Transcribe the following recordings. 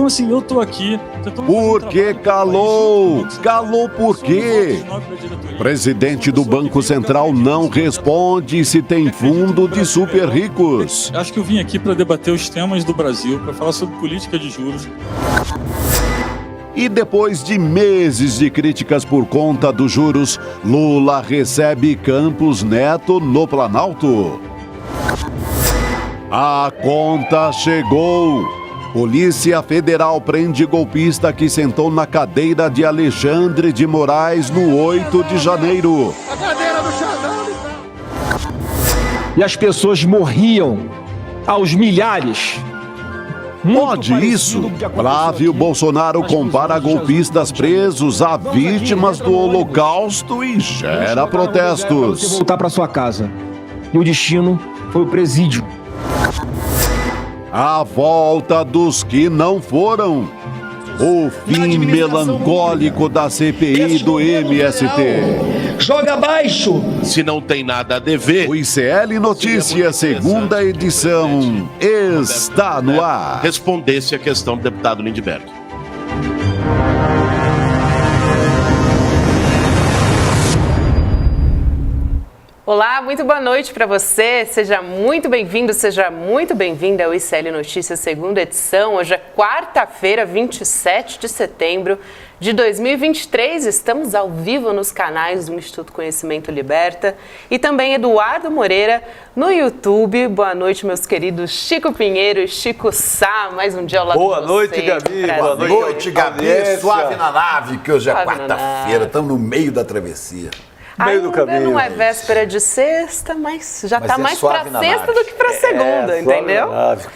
Então, assim, eu tô aqui... Por que calou? Calou por quê? Presidente do Banco Central não responde se tem fundo de super ricos. Acho que eu vim aqui para debater os temas do Brasil, para falar sobre política de juros. E depois de meses de críticas por conta dos juros, Lula recebe Campos Neto no Planalto. A conta chegou. Polícia Federal prende golpista que sentou na cadeira de Alexandre de Moraes no 8 de janeiro. A cadeira do Xandão. E as pessoas morriam aos milhares. Pode isso? Flávio Bolsonaro compara golpistas presos a vítimas do Holocausto e gera protestos. Você voltar para sua casa. E o destino foi o presídio. A volta dos que não foram. O fim melancólico da CPI do MST. Joga abaixo! Se não tem nada a dever. O ICL Notícias, segunda edição, está no ar. Respondesse a questão do deputado Lindbergh. Olá, muito boa noite para você. Seja muito bem-vindo, seja muito bem-vinda ao ICL Notícias, segunda edição. Hoje é quarta-feira, 27 de setembro de 2023. Estamos ao vivo nos canais do Instituto Conhecimento Liberta e também Eduardo Moreira no YouTube. Boa noite, meus queridos Chico Pinheiro e Chico Sá. Mais um dia ao lado de vocês. Boa noite, Gabi. Prazer. Boa noite, Gabi. Suave na nave, que hoje é Suave na quarta-feira, estamos no meio da travessia. Meio do Ainda caminho. não é véspera de sexta, mas já está mais suave para na sexta nave. do que para segunda, entendeu?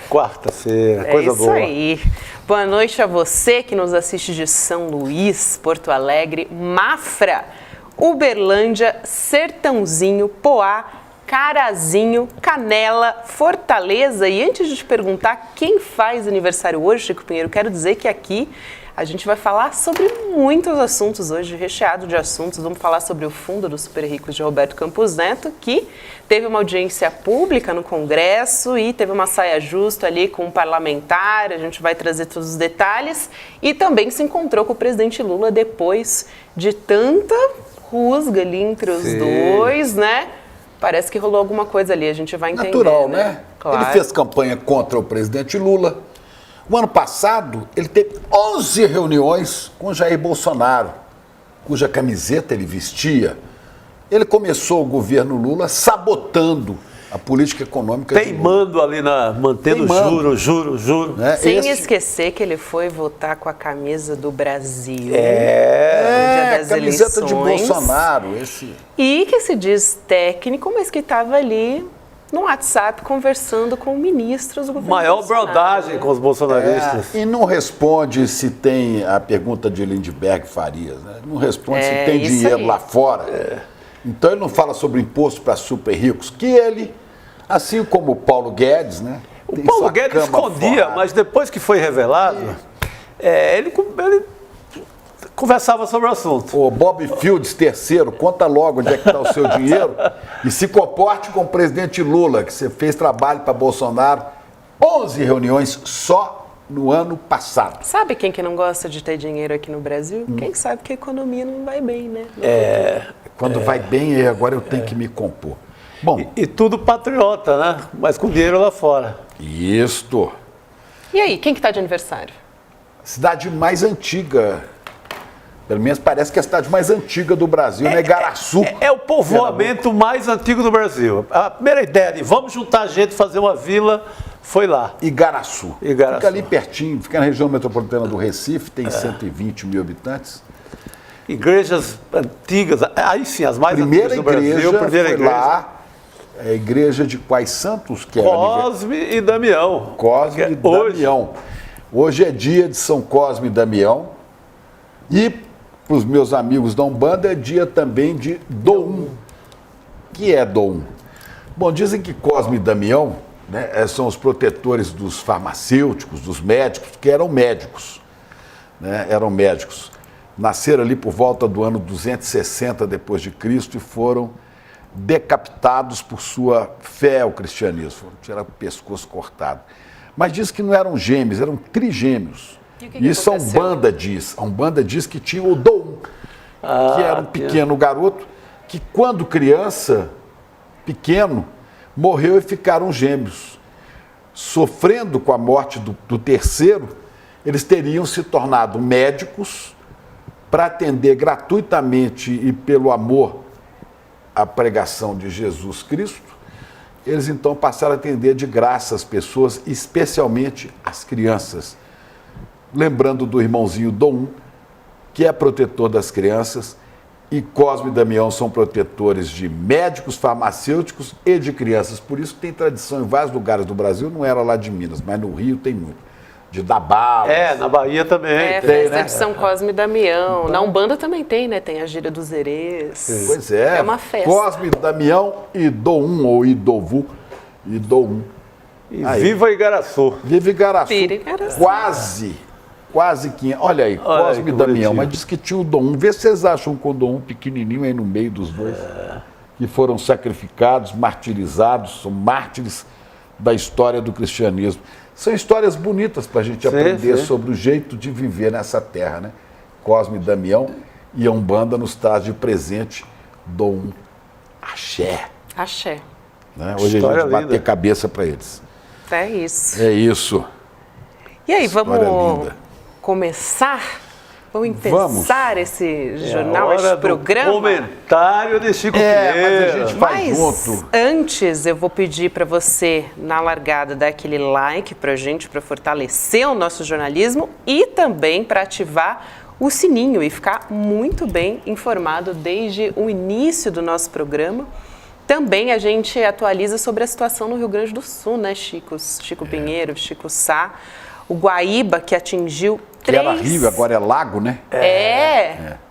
Quarta-feira, É coisa isso boa. aí. Boa noite a você que nos assiste de São Luís, Porto Alegre, Mafra, Uberlândia, Sertãozinho, Poá, Carazinho, Canela, Fortaleza. E antes de te perguntar quem faz aniversário hoje, Chico Pinheiro, quero dizer que aqui a gente vai falar sobre muitos assuntos hoje, recheado de assuntos. Vamos falar sobre o Fundo dos Super Ricos de Roberto Campos Neto, que teve uma audiência pública no Congresso e teve uma saia justa ali com um parlamentar. A gente vai trazer todos os detalhes. E também se encontrou com o presidente Lula depois de tanta rusga ali entre os dois, né? Parece que rolou alguma coisa ali, a gente vai entender. Natural, né? Claro. Ele fez campanha contra o presidente Lula. O ano passado, ele teve 11 reuniões com Jair Bolsonaro, cuja camiseta ele vestia. Ele começou o governo Lula sabotando a política econômica Teimando ali, mantendo juro. né? Sem esquecer que ele foi votar com a camisa do Brasil. No dia das camiseta eleições. de Bolsonaro. E que se diz técnico, mas que estava ali no WhatsApp conversando com ministros do governo Maior Bolsonaro. brodagem com os bolsonaristas. E não responde se tem a pergunta de Lindbergh Farias, né? Não responde se tem isso dinheiro aí. lá fora. Então ele não fala sobre imposto para super ricos, que ele, assim como o Paulo Guedes, né? O tem Paulo sua Guedes cama escondia, forrada. mas depois que foi revelado, ele conversava sobre o assunto. Ô, Bob Fields, terceiro, conta logo onde é que está o seu dinheiro e se comporte com o presidente Lula, que você fez trabalho para Bolsonaro, 11 reuniões só no ano passado. Sabe quem que não gosta de ter dinheiro aqui no Brasil? Quem sabe que a economia não vai bem, né? Quando vai bem, aí agora eu tenho que me compor. Bom, E tudo patriota, né? Mas com dinheiro lá fora. isto. E aí, quem que tá de aniversário? Cidade mais antiga, pelo menos parece que é a cidade mais antiga do Brasil, né? Garaçu. É o povoamento mais antigo do Brasil. A primeira ideia de vamos juntar gente, fazer uma vila, foi lá. Igaraçu. Igaraçu. Fica ali pertinho, fica na região metropolitana do Recife, tem 120 mil habitantes. Igrejas antigas, aí sim, as mais Primeira antigas do Brasil. igreja Primeira foi igreja. lá, é a igreja de quais santos que era? Cosme e Damião. Cosme e Damião. Hoje é dia de São Cosme e Damião. E para os meus amigos da Umbanda é dia também de Dom. Que é Dom? Bom, dizem que Cosme e Damião, né, são os protetores dos farmacêuticos, dos médicos, que eram médicos. Né, eram médicos. Nasceram ali por volta do ano 260 depois de Cristo e foram decapitados por sua fé ao cristianismo. Tiveram o pescoço cortado. Mas diz que não eram gêmeos, eram trigêmeos. E o que Isso a aconteceu? Umbanda diz. A Umbanda diz que tinha o Dom, que era um pequeno garoto, que quando criança, pequeno, morreu e ficaram gêmeos. Sofrendo com a morte do terceiro, eles teriam se tornado médicos para atender gratuitamente e pelo amor à pregação de Jesus Cristo. Eles então passaram a atender de graça as pessoas, especialmente as crianças. Lembrando do irmãozinho Dom, que é protetor das crianças, e Cosme e Damião são protetores de médicos, farmacêuticos e de crianças. Por isso tem tradição em vários lugares do Brasil, não era lá de Minas, mas no Rio tem muito. De dar bala. Na Bahia também. É, tem, festa né? de São Cosme e Damião. Na Umbanda também tem, né? Tem a gíria dos herês. Pois é. É uma festa. Cosme, Damião e Dom ou Idovu. E Dom. E viva Igaraçu. Vive Igaraçu. Vira Igaraçu. Quase 500. Olha aí, Olha Cosme que e Damião. bonitinho. Mas diz que tinha o Dom. Vê se vocês acham com o Dom pequenininho aí no meio dos dois. Que foram sacrificados, martirizados, são mártires da história do cristianismo. São histórias bonitas para a gente aprender sobre o jeito de viver nessa terra, né? Cosme e Damião e a Umbanda nos traz de presente Dom Axé. Axé. Né? Hoje História a gente linda. bater cabeça para eles. É isso. É isso. E aí, vamos História linda. começar? Vamos empezar esse jornal, Hora esse do programa? comentário de Chico Mas a Pinheiro. gente faz Mas junto. antes eu vou pedir para você, na largada, dar aquele like para a gente, para fortalecer o nosso jornalismo e também para ativar o sininho e ficar muito bem informado desde o início do nosso programa. Também a gente atualiza sobre a situação no Rio Grande do Sul, né, Chico Pinheiro, Chico Sá. O Guaíba, que atingiu Que era rio, agora é lago, né?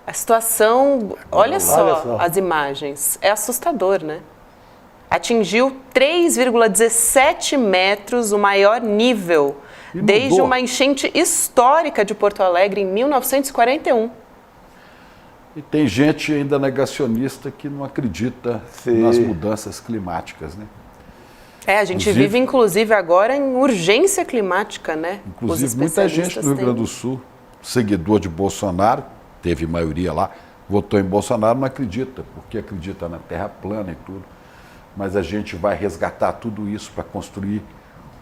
A situação, olha só só. as imagens, é assustador, né? Atingiu 3,17 metros, o maior nível, E desde mudou. uma enchente histórica de Porto Alegre em 1941. E tem gente ainda negacionista que não acredita nas mudanças climáticas, né? A gente Inclusive- vive, inclusive, agora em urgência climática, né? Inclusive, Os muita gente especialistas do Rio têm- Grande do Sul, seguidor de Bolsonaro, teve maioria lá, votou em Bolsonaro, não acredita, porque acredita na terra plana e tudo. Mas a gente vai resgatar tudo isso para construir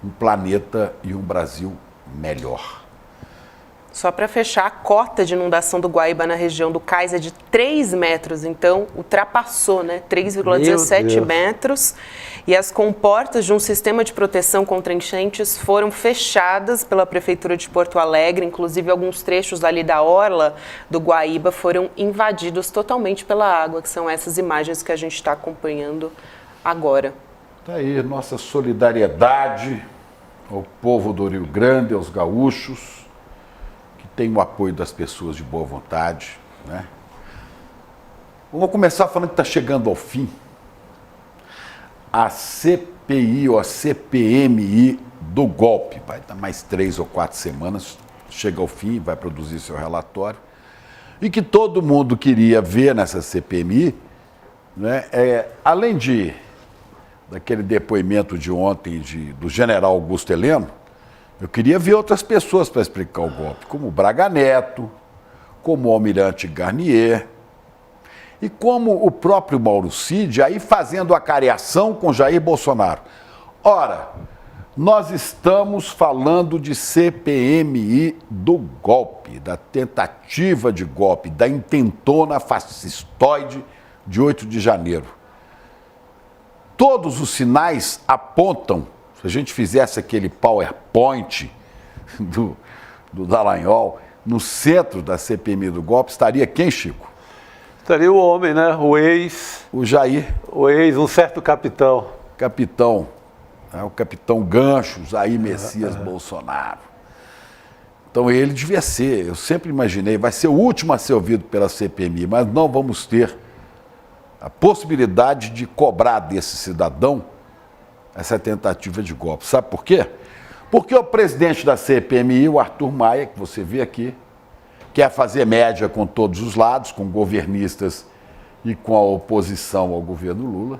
um planeta e um Brasil melhor. Só para fechar, a cota de inundação do Guaíba na região do Cais é de 3 metros, então ultrapassou, né? 3,17 Meu Deus. metros. E as comportas de um sistema de proteção contra enchentes foram fechadas pela Prefeitura de Porto Alegre, inclusive alguns trechos ali da orla do Guaíba foram invadidos totalmente pela água, que são essas imagens que a gente está acompanhando agora. Tá aí nossa solidariedade ao povo do Rio Grande, aos gaúchos, que tem o apoio das pessoas de boa vontade, né? Vamos começar falando que está chegando ao fim. A CPI ou a CPMI do golpe, vai dar mais 3 ou 4 semanas, chega ao fim, vai produzir seu relatório. E que todo mundo queria ver nessa CPMI, né, além daquele depoimento de ontem do general Augusto Heleno, eu queria ver outras pessoas para explicar o golpe, como o Braga Neto, como o almirante Garnier, e como o próprio Mauro Cid, aí fazendo a cariação com Jair Bolsonaro. Ora, nós estamos falando de CPMI do golpe, da tentativa de golpe, da intentona fascistoide de 8 de janeiro. Todos os sinais apontam, se a gente fizesse aquele PowerPoint do Dallagnol, no centro da CPMI do golpe, estaria quem, Chico? Estaria o homem, né? O ex, um certo capitão. Capitão, né? O capitão Gancho, Jair Messias Bolsonaro. Então ele devia ser, eu sempre imaginei, vai ser o último a ser ouvido pela CPMI, mas não vamos ter a possibilidade de cobrar desse cidadão essa tentativa de golpe. Sabe por quê? Porque o presidente da CPMI, o Arthur Maia, que você vê aqui, quer fazer média com todos os lados, com governistas e com a oposição ao governo Lula,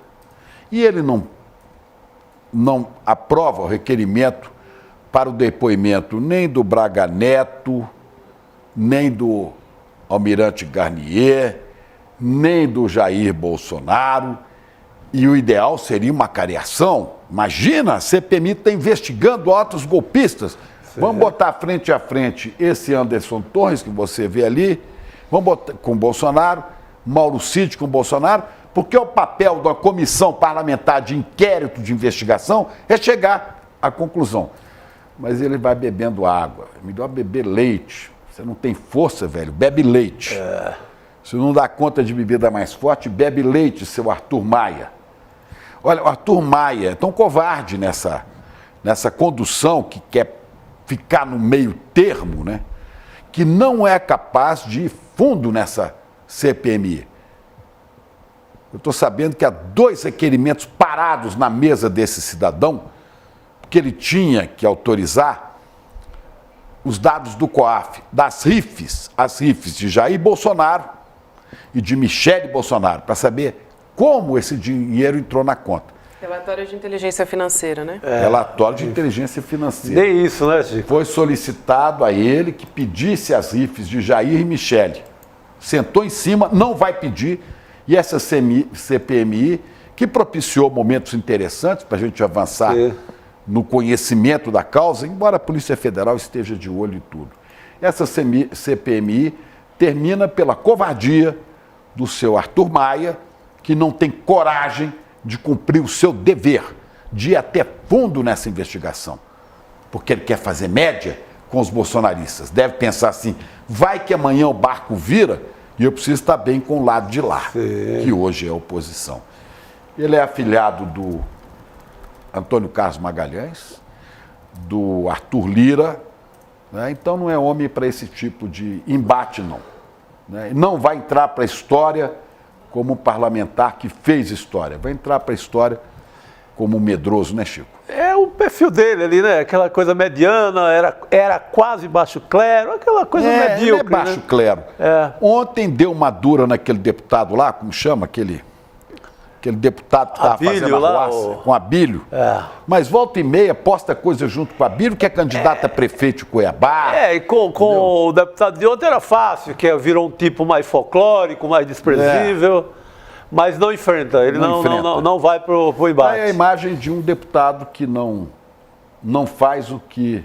e ele não aprova o requerimento para o depoimento nem do Braga Neto, nem do Almirante Garnier, nem do Jair Bolsonaro. E o ideal seria uma cariação. Imagina, a CPMI está investigando atos golpistas. Vamos botar frente a frente esse Anderson Torres, que você vê ali, vamos botar com Bolsonaro, Mauro Cid com Bolsonaro, porque o papel da comissão parlamentar de inquérito de investigação é chegar à conclusão. Mas ele vai bebendo água. É melhor beber leite. Você não tem força, velho, bebe leite. Se não dá conta de bebida mais forte, bebe leite, seu Arthur Maia. Olha, o Arthur Maia é tão covarde nessa condução que quer ficar no meio termo, né? Que não é capaz de ir fundo nessa CPMI. Eu estou sabendo que há 2 requerimentos parados na mesa desse cidadão, porque ele tinha que autorizar os dados do COAF, das RIFs, as RIFs de Jair Bolsonaro e de Michele Bolsonaro, para saber como esse dinheiro entrou na conta. Relatório de inteligência financeira, né? Relatório de inteligência financeira. Nem isso, né, Chico? Foi solicitado a ele que pedisse as RIFs de Jair e Michele. Sentou em cima, não vai pedir. E essa CPMI, que propiciou momentos interessantes para a gente avançar no conhecimento da causa, embora a Polícia Federal esteja de olho em tudo. Essa CPMI termina pela covardia do seu Arthur Maia, que não tem coragem de cumprir o seu dever, de ir até fundo nessa investigação. Porque ele quer fazer média com os bolsonaristas. Deve pensar assim, vai que amanhã o barco vira e eu preciso estar bem com o lado de lá, que hoje é a oposição. Ele é afilhado do Antônio Carlos Magalhães, do Arthur Lira, né? Então não é homem para esse tipo de embate, não. Né? Não vai entrar para a história como um parlamentar que fez história, vai entrar para a história como um medroso, né, Chico? É o perfil dele ali, né? Aquela coisa mediana, era quase baixo clero, aquela coisa medíocre. Ele é baixo clero. É. Ontem deu uma dura naquele deputado lá, como chama aquele deputado que estava fazendo arruaça, com Abílio. Mas volta e meia posta coisa junto com Abílio, que é candidato a prefeito de Cuiabá. E com o deputado de ontem era fácil, que virou um tipo mais folclórico, mais desprezível, mas não enfrenta, ele não vai pro embate. É a imagem de um deputado que não faz o que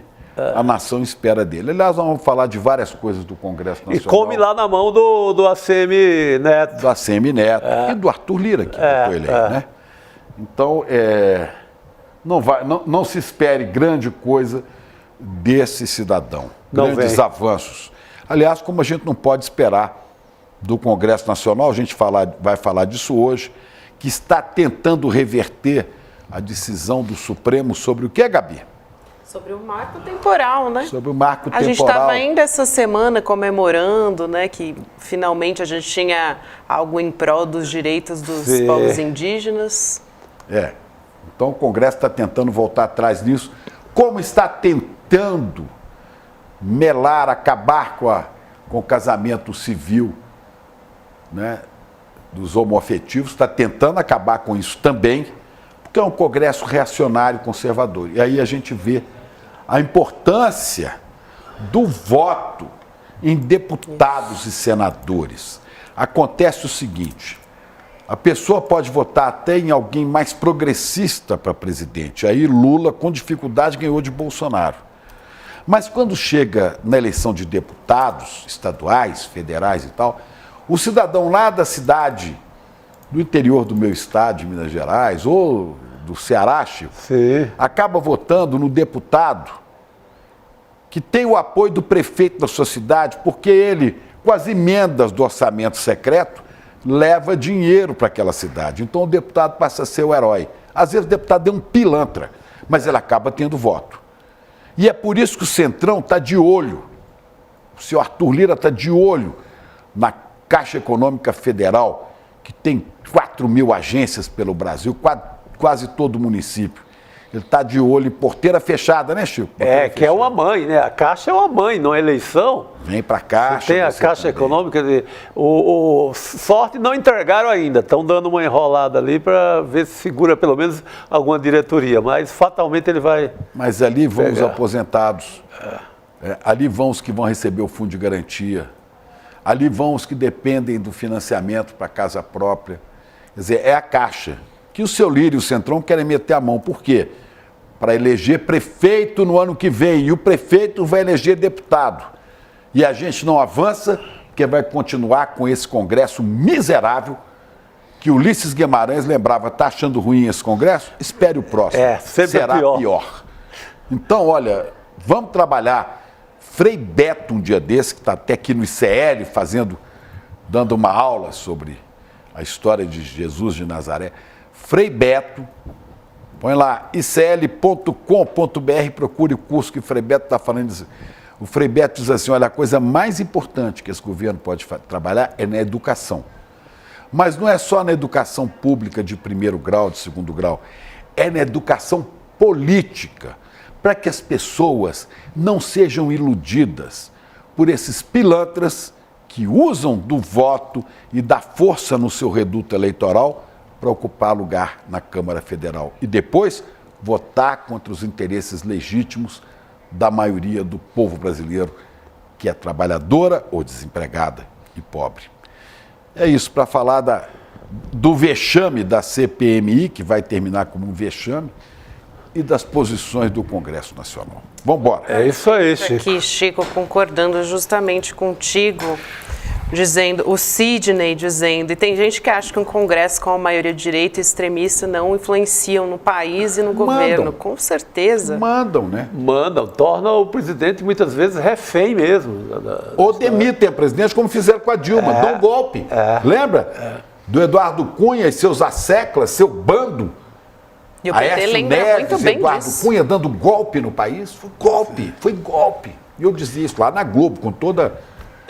a nação espera dele. Aliás, nós vamos falar de várias coisas do Congresso Nacional. E come lá na mão do ACM Neto. Do ACM Neto e do Arthur Lira, que botou ele aí, né? Então, não se espere grande coisa desse cidadão. Grandes avanços. Aliás, como a gente não pode esperar do Congresso Nacional, a gente vai falar disso hoje, que está tentando reverter a decisão do Supremo sobre o que, Gabi? Sobre o marco temporal, né? Sobre o marco temporal. A gente estava ainda essa semana comemorando, né, que finalmente a gente tinha algo em prol dos direitos dos povos indígeas. Então o Congresso está tentando voltar atrás nisso, como está tentando melar, acabar com o casamento civil, né, dos homoafetivos, está tentando acabar com isso também, porque é um Congresso reacionário conservador. E aí a gente vê a importância do voto em deputados e senadores. Acontece o seguinte, a pessoa pode votar até em alguém mais progressista para presidente. Aí Lula, com dificuldade, ganhou de Bolsonaro. Mas quando chega na eleição de deputados estaduais, federais e tal, o cidadão lá da cidade, do interior do meu estado, de Minas Gerais, ou do Ceará, Chico, acaba votando no deputado que tem o apoio do prefeito da sua cidade, porque ele, com as emendas do orçamento secreto, leva dinheiro para aquela cidade. Então o deputado passa a ser o herói. Às vezes o deputado é um pilantra, mas ele acaba tendo voto. E é por isso que o Centrão está de olho, o senhor Arthur Lira está de olho na Caixa Econômica Federal, que tem 4.000 agências pelo Brasil, quase todo município. Ele está de olho em porteira fechada, né, Chico? Porteira Que é uma mãe, né? A Caixa é uma mãe, não é eleição. Vem para a Caixa. Tem a Caixa Econômica. Sorte não entregaram ainda. Estão dando uma enrolada ali para ver se segura pelo menos alguma diretoria. Mas fatalmente ele vai. Mas ali vão os pegar. aposentados. Ali vão os que vão receber o fundo de garantia. Ali vão os que dependem do financiamento para casa própria. Quer dizer, é a Caixa. Que o seu Lírio e o Centrão querem meter a mão. Por quê? Para eleger prefeito no ano que vem. E o prefeito vai eleger deputado. E a gente não avança, porque vai continuar com esse Congresso miserável, que Ulisses Guimarães lembrava, está achando ruim esse Congresso? Espere o próximo. Sempre será pior. pior. Então, olha, vamos trabalhar. Frei Beto, um dia desse, que está até aqui no ICL, dando uma aula sobre a história de Jesus de Nazaré. Frei Beto, põe lá, icl.com.br, procure o curso que o Frei Beto está falando. O Frei Beto diz assim, olha, a coisa mais importante que esse governo pode trabalhar é na educação. Mas não é só na educação pública de primeiro grau, de segundo grau, é na educação política, para que as pessoas não sejam iludidas por esses pilantras que usam do voto e da força no seu reduto eleitoral para ocupar lugar na Câmara Federal e depois votar contra os interesses legítimos da maioria do povo brasileiro, que é trabalhadora ou desempregada e pobre. É isso, para falar do vexame da CPMI, que vai terminar como um vexame, e das posições do Congresso Nacional. Vamos embora. É isso aí, Chico. Aqui, Chico, concordando justamente contigo, o Sidney dizendo, e tem gente que acha que um Congresso com a maioria de direita e extremista não influenciam no país e no governo. Com certeza. Mandam, né? Mandam, torna o presidente muitas vezes refém mesmo. Ou demitem a presidente, como fizeram com a Dilma, dão um golpe. Lembra? Do Eduardo Cunha e seus asseclas, seu bando. E o PT Aécio lembra Neves, muito bem Eduardo disso. Cunha dando golpe no país. Foi golpe. E eu dizia isso lá na Globo, com toda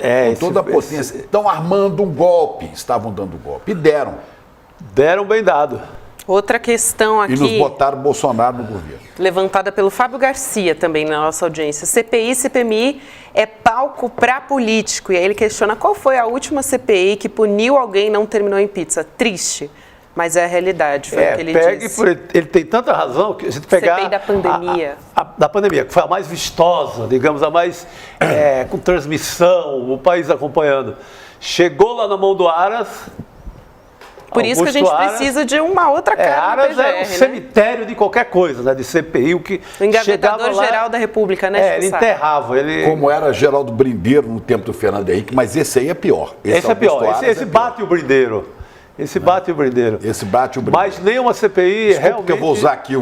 a potência. Estão armando um golpe, estavam dando golpe. E deram. Deram bem dado. Outra questão aqui, E nos botaram Bolsonaro no governo. levantada pelo Fábio Garcia também na nossa audiência. CPI, CPMI é palco para político. E aí ele questiona qual foi a última CPI que puniu alguém e não terminou em pizza. Triste. Mas é a realidade, foi o que ele disse. Ele tem tanta razão que a gente pegar... CPI da pandemia. Da pandemia, que foi a mais vistosa, digamos, a mais com transmissão, o país acompanhando. Chegou lá na mão do Aras... Por isso que a gente precisa de uma outra cara Aras no PGR, era um cemitério de qualquer coisa, né? De CPI, o que o engavetador-geral da República, né? Ele enterrava. Como era Geraldo Brindeiro no tempo do Fernando Henrique, mas esse aí é pior. Esse é pior, esse bate o Brindeiro. Esse bate o Brindeiro. Esse bate o Brindeiro. Mas nenhuma CPI Desculpa, realmente... porque eu vou usar aqui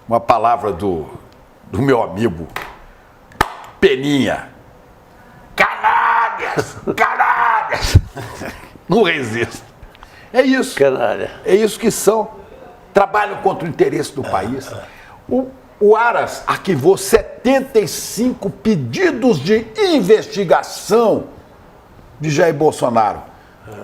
uma palavra do meu amigo Peninha. Canalhas! Canalhas! Não resisto. É isso. Canalha. É isso que são. Trabalham contra o interesse do país. O Aras arquivou 75 pedidos de investigação de Jair Bolsonaro.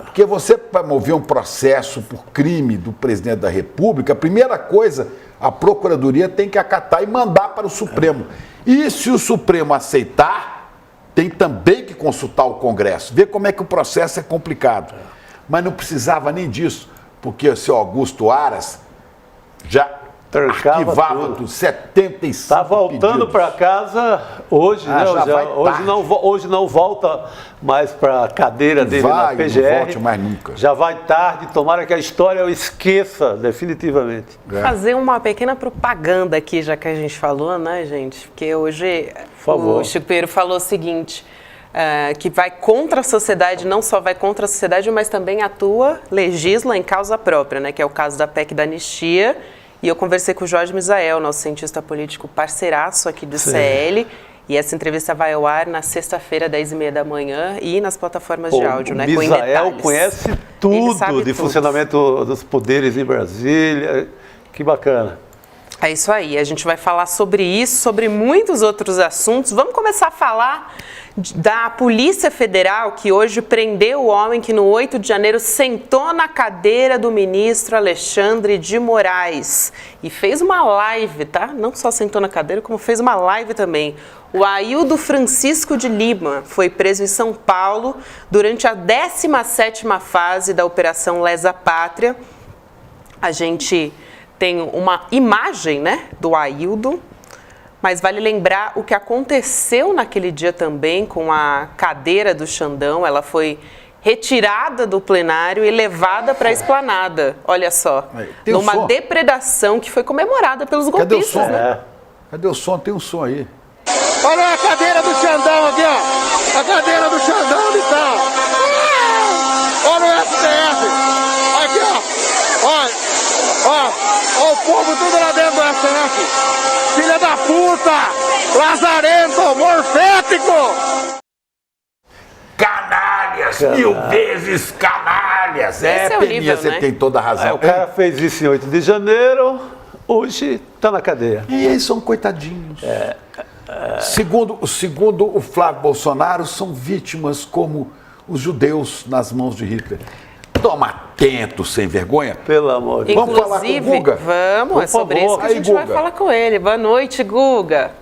Porque você, para mover um processo por crime do presidente da República, a primeira coisa, a Procuradoria tem que acatar e mandar para o Supremo. E se o Supremo aceitar, tem também que consultar o Congresso, ver como é que o processo é complicado. Mas não precisava nem disso, porque o seu Augusto Aras já arquivava tudo, 75 Está voltando para casa hoje, né? Hoje não volta mais para a cadeira dele na PGR. Não volte mais nunca. Já vai tarde, tomara que a história o esqueça definitivamente. Fazer uma pequena propaganda aqui, já que a gente falou, né, gente? Porque hoje o Chico Pinheiro falou o seguinte... que vai contra a sociedade, não só vai contra a sociedade, mas também atua, legisla em causa própria, né? Que é o caso da PEC da anistia. E eu conversei com o Jorge Misael, nosso cientista político parceiraço aqui do CL. E essa entrevista vai ao ar na sexta-feira, 10h30 da manhã, e nas plataformas de áudio, né? O Misael conhece tudo de funcionamento dos poderes em Brasília. Que bacana. É isso aí, a gente vai falar sobre isso, sobre muitos outros assuntos. Vamos começar a falar da Polícia Federal, que hoje prendeu o homem que no 8 de janeiro sentou na cadeira do ministro Alexandre de Moraes e fez uma live, tá? Não só sentou na cadeira, como fez uma live também. O Aildo Francisco de Lima foi preso em São Paulo durante a 17ª fase da Operação Lesa Pátria. A gente tem uma imagem, né, do Aildo, mas vale lembrar o que aconteceu naquele dia também com a cadeira do Xandão. Ela foi retirada do plenário e levada para a esplanada, olha só, numa depredação que foi comemorada pelos golpistas. Cadê o som? Né? Cadê o som? Tem um som aí. Olha a cadeira do Xandão aqui, ó. A cadeira do Xandão ali tá. Olha o STF. Aqui, ó. Olha. Ó o povo tudo lá dentro do STF. Filha da puta. Lazarento. Morfético. Canalhas. 1000 vezes canalhas. Esse é o Peninha, nível, você né? tem toda a razão. O cara fez isso em 8 de janeiro, hoje está na cadeia. E eles são coitadinhos. Segundo o Flávio Bolsonaro, são vítimas como os judeus nas mãos de Hitler. Toma atento, sem vergonha. Pelo amor de Deus. Vamos falar com o Guga? Vamos, é sobre isso que a gente vai falar com ele. Boa noite, Guga.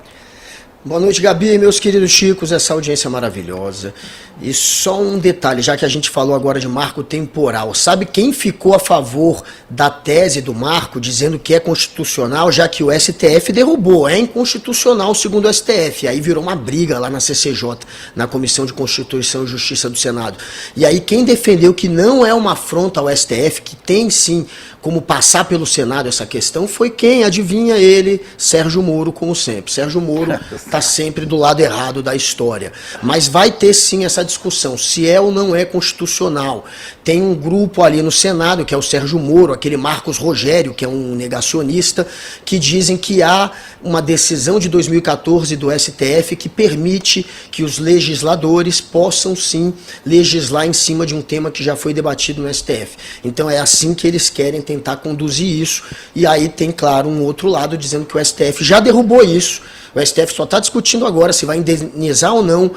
Boa noite, Gabi, meus queridos chicos, essa audiência maravilhosa. E só um detalhe, já que a gente falou agora de marco temporal, sabe quem ficou a favor da tese do marco, dizendo que é constitucional, já que o STF derrubou, é inconstitucional segundo o STF, aí virou uma briga lá na CCJ, na Comissão de Constituição e Justiça do Senado. E aí quem defendeu que não é uma afronta ao STF, que tem sim como passar pelo Senado essa questão, foi quem? Adivinha ele? Sérgio Moro, como sempre. Sérgio Moro está sempre do lado errado da história. Mas vai ter sim essa discussão, se é ou não é constitucional. Tem um grupo ali no Senado, que é o Sérgio Moro, aquele Marcos Rogério, que é um negacionista, que dizem que há uma decisão de 2014 do STF que permite que os legisladores possam sim legislar em cima de um tema que já foi debatido no STF. Então é assim que eles querem tentar conduzir isso. E aí tem, claro, um outro lado dizendo que o STF já derrubou isso. O STF só está discutindo agora se vai indenizar ou não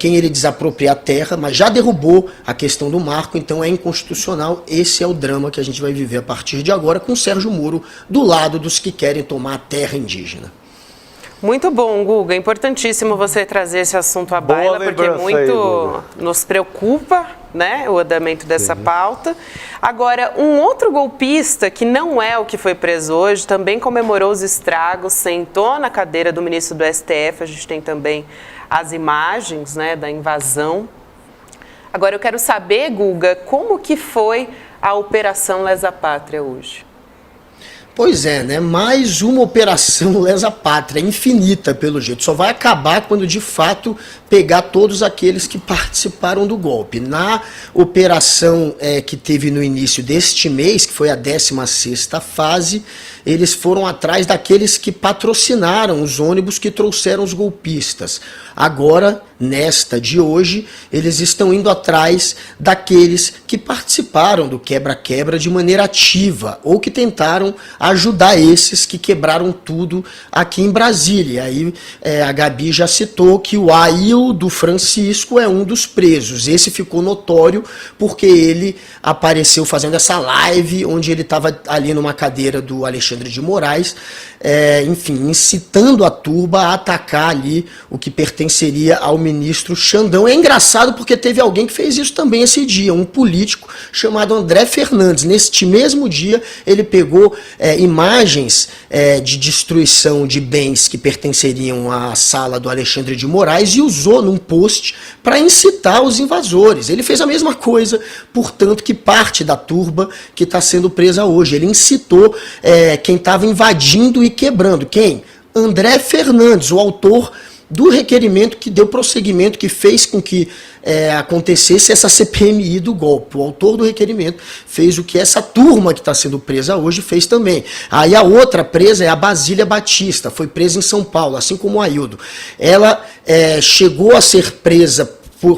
quem ele desapropriar a terra, mas já derrubou a questão do marco, então é inconstitucional. Esse é o drama que a gente vai viver a partir de agora, com o Sérgio Moro do lado dos que querem tomar a terra indígena. Muito bom, Guga. É importantíssimo você trazer esse assunto à baila, porque muito nos preocupa, né, o andamento dessa pauta. Agora, um outro golpista, que não é o que foi preso hoje, também comemorou os estragos, sentou na cadeira do ministro do STF. A gente tem também as imagens, né, da invasão. Agora, eu quero saber, Guga, como que foi a Operação Lesa Pátria hoje? Pois é, né? Mais uma operação lesa pátria, infinita pelo jeito. Só vai acabar quando de fato pegar todos aqueles que participaram do golpe. Na operação que teve no início deste mês, que foi a 16ª fase, eles foram atrás daqueles que patrocinaram os ônibus que trouxeram os golpistas. Agora, nesta de hoje, eles estão indo atrás daqueles que participaram do quebra-quebra de maneira ativa ou que tentaram ajudar esses que quebraram tudo aqui em Brasília. Aí a Gabi já citou que o Aildo Francisco é um dos presos. Esse ficou notório porque ele apareceu fazendo essa live onde ele estava ali numa cadeira do Alexandre de Moraes, enfim, incitando a turba a atacar ali o que pertenceria ao ministro Xandão. É engraçado porque teve alguém que fez isso também esse dia, um político chamado André Fernandes. Neste mesmo dia, ele pegou imagens de destruição de bens que pertenceriam à sala do Alexandre de Moraes e usou num post para incitar os invasores. Ele fez a mesma coisa, portanto, que parte da turba que está sendo presa hoje. Ele incitou quem estava invadindo e quebrando. Quem? André Fernandes, o autor do requerimento que deu prosseguimento, que fez com que acontecesse essa CPMI do golpe. O autor do requerimento fez o que essa turma que está sendo presa hoje fez também. Aí a outra presa é a Basília Batista, foi presa em São Paulo, assim como o Aildo. Ela chegou a ser presa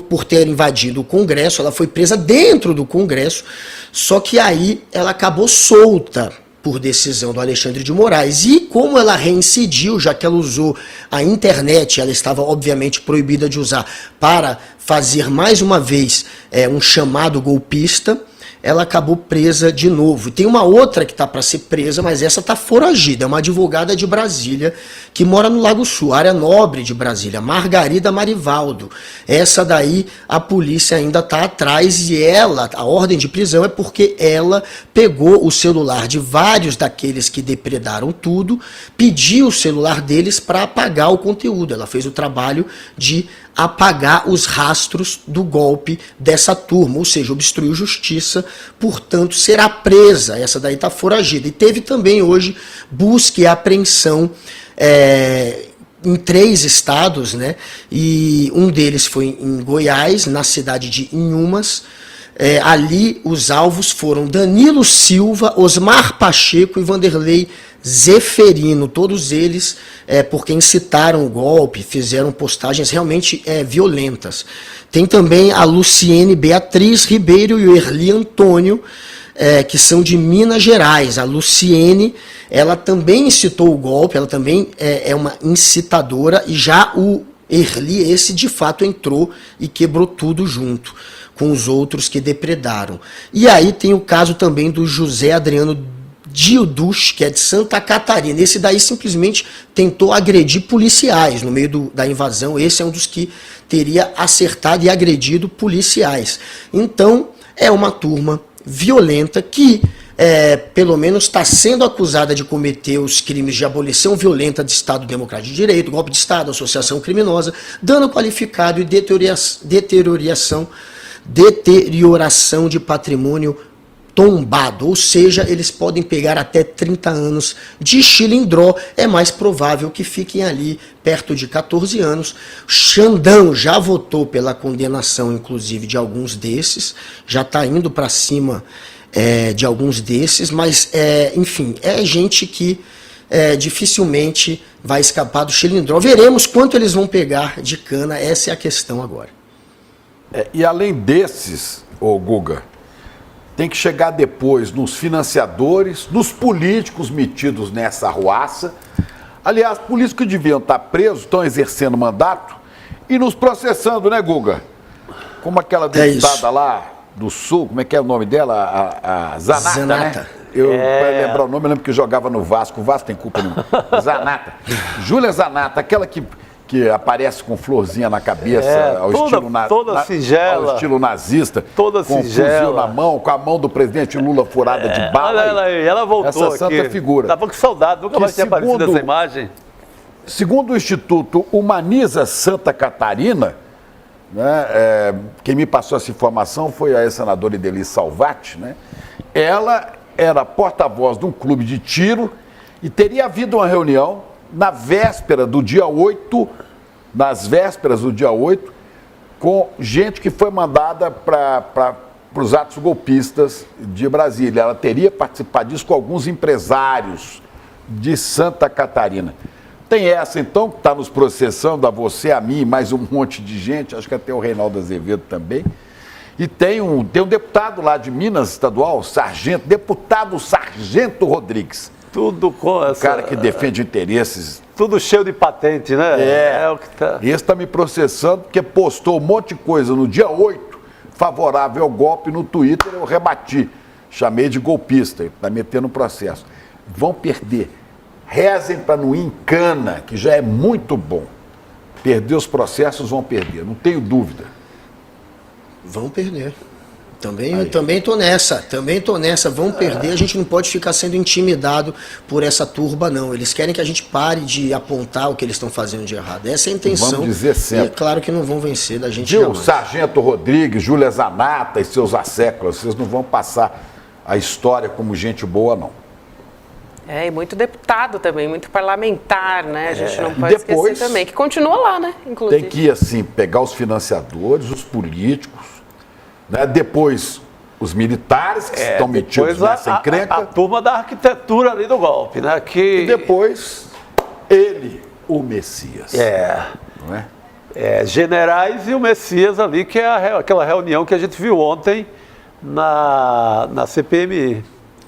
por ter invadido o Congresso, ela foi presa dentro do Congresso, só que aí ela acabou solta por decisão do Alexandre de Moraes. E como ela reincidiu, já que ela usou a internet, ela estava obviamente proibida de usar para fazer mais uma vez um chamado golpista, ela acabou presa de novo. Tem uma outra que está para ser presa, mas essa está foragida. É uma advogada de Brasília que mora no Lago Sul, área nobre de Brasília, Margarida Marivaldo. Essa daí a polícia ainda está atrás e ela, a ordem de prisão é porque ela pegou o celular de vários daqueles que depredaram tudo, pediu o celular deles para apagar o conteúdo. Ela fez o trabalho de apagar os rastros do golpe dessa turma, ou seja, obstruiu justiça, portanto será presa, essa daí está foragida. E teve também hoje busca e apreensão em 3 estados, né? E um deles foi em Goiás, na cidade de Inhumas. Ali os alvos foram Danilo Silva, Osmar Pacheco e Vanderlei Zeferino, todos eles porque incitaram o golpe, fizeram postagens realmente violentas. Tem também a Luciene Beatriz Ribeiro e o Erli Antônio, que são de Minas Gerais. A Luciene, ela também incitou o golpe, ela também é uma incitadora, e já o Erli, esse de fato entrou e quebrou tudo junto com os outros que depredaram. E aí tem o caso também do José Adriano Dildus, que é de Santa Catarina. Esse daí simplesmente tentou agredir policiais no meio da invasão. Esse é um dos que teria acertado e agredido policiais. Então, é uma turma violenta que, pelo menos, está sendo acusada de cometer os crimes de abolição violenta de Estado Democrático de Direito, golpe de Estado, associação criminosa, dano qualificado e deterioração de patrimônio tombado, ou seja, eles podem pegar até 30 anos de chilindró. É mais provável que fiquem ali perto de 14 anos. Xandão já votou pela condenação, inclusive, de alguns desses, já está indo para cima de alguns desses, mas, enfim, é gente que dificilmente vai escapar do chilindró. Veremos quanto eles vão pegar de cana, essa é a questão agora. E além desses, Guga, tem que chegar depois nos financiadores, nos políticos metidos nessa arruaça. Aliás, políticos que deviam estar presos, estão exercendo mandato e nos processando, né, Guga? Como aquela deputada lá do Sul, como é que é o nome dela? A Zanata, né? Eu, para lembrar o nome, eu lembro que jogava no Vasco. O Vasco tem culpa nenhuma. Zanata. Júlia Zanata, aquela que aparece com florzinha na cabeça, ao estilo nazista, toda com singela, fuzil na mão, com a mão do presidente Lula furada de bala. Olha aí, ela voltou essa santa aqui. Figura. Tava com saudade, nunca mais tinha aparecido essa imagem. Segundo o Instituto Humaniza Santa Catarina, né, quem me passou essa informação foi a ex-senadora Ideli Salvati, né? Ela era porta-voz de um clube de tiro e teria havido uma reunião nas vésperas do dia 8, com gente que foi mandada para os atos golpistas de Brasília. Ela teria participado disso com alguns empresários de Santa Catarina. Tem essa, então, que está nos processando, a você, a mim, mais um monte de gente, acho que até o Reinaldo Azevedo também. E tem um deputado lá de Minas Estadual, deputado Sargento Rodrigues. Tudo com essa... O cara que defende interesses. Tudo cheio de patente, né? É o que tá. Esse está me processando porque postou um monte de coisa no dia 8, favorável ao golpe no Twitter, eu rebati. Chamei de golpista, ele está metendo processo. Vão perder. Rezem para não ir em cana, que já é muito bom. Perder os processos, vão perder, não tenho dúvida. Vão perder. Também tô nessa, vão perder, a gente não pode ficar sendo intimidado por essa turba, não. Eles querem que a gente pare de apontar o que eles estão fazendo de errado. Essa é a intenção. Vamos dizer sempre. E é claro que não vão vencer da gente jamais. Sargento Rodrigues, Júlia Zanata e seus asseclas, vocês não vão passar a história como gente boa, não. E muito deputado também, muito parlamentar, né? A gente não pode esquecer também, que continua lá, né? Inclusive. Tem que ir assim, pegar os financiadores, os políticos, né? Depois os militares que estão metidos nessa encrenca. A turma da arquitetura ali do golpe, né? E depois ele, o Messias. Não é? Generais e o Messias ali, que é aquela reunião que a gente viu ontem na CPMI.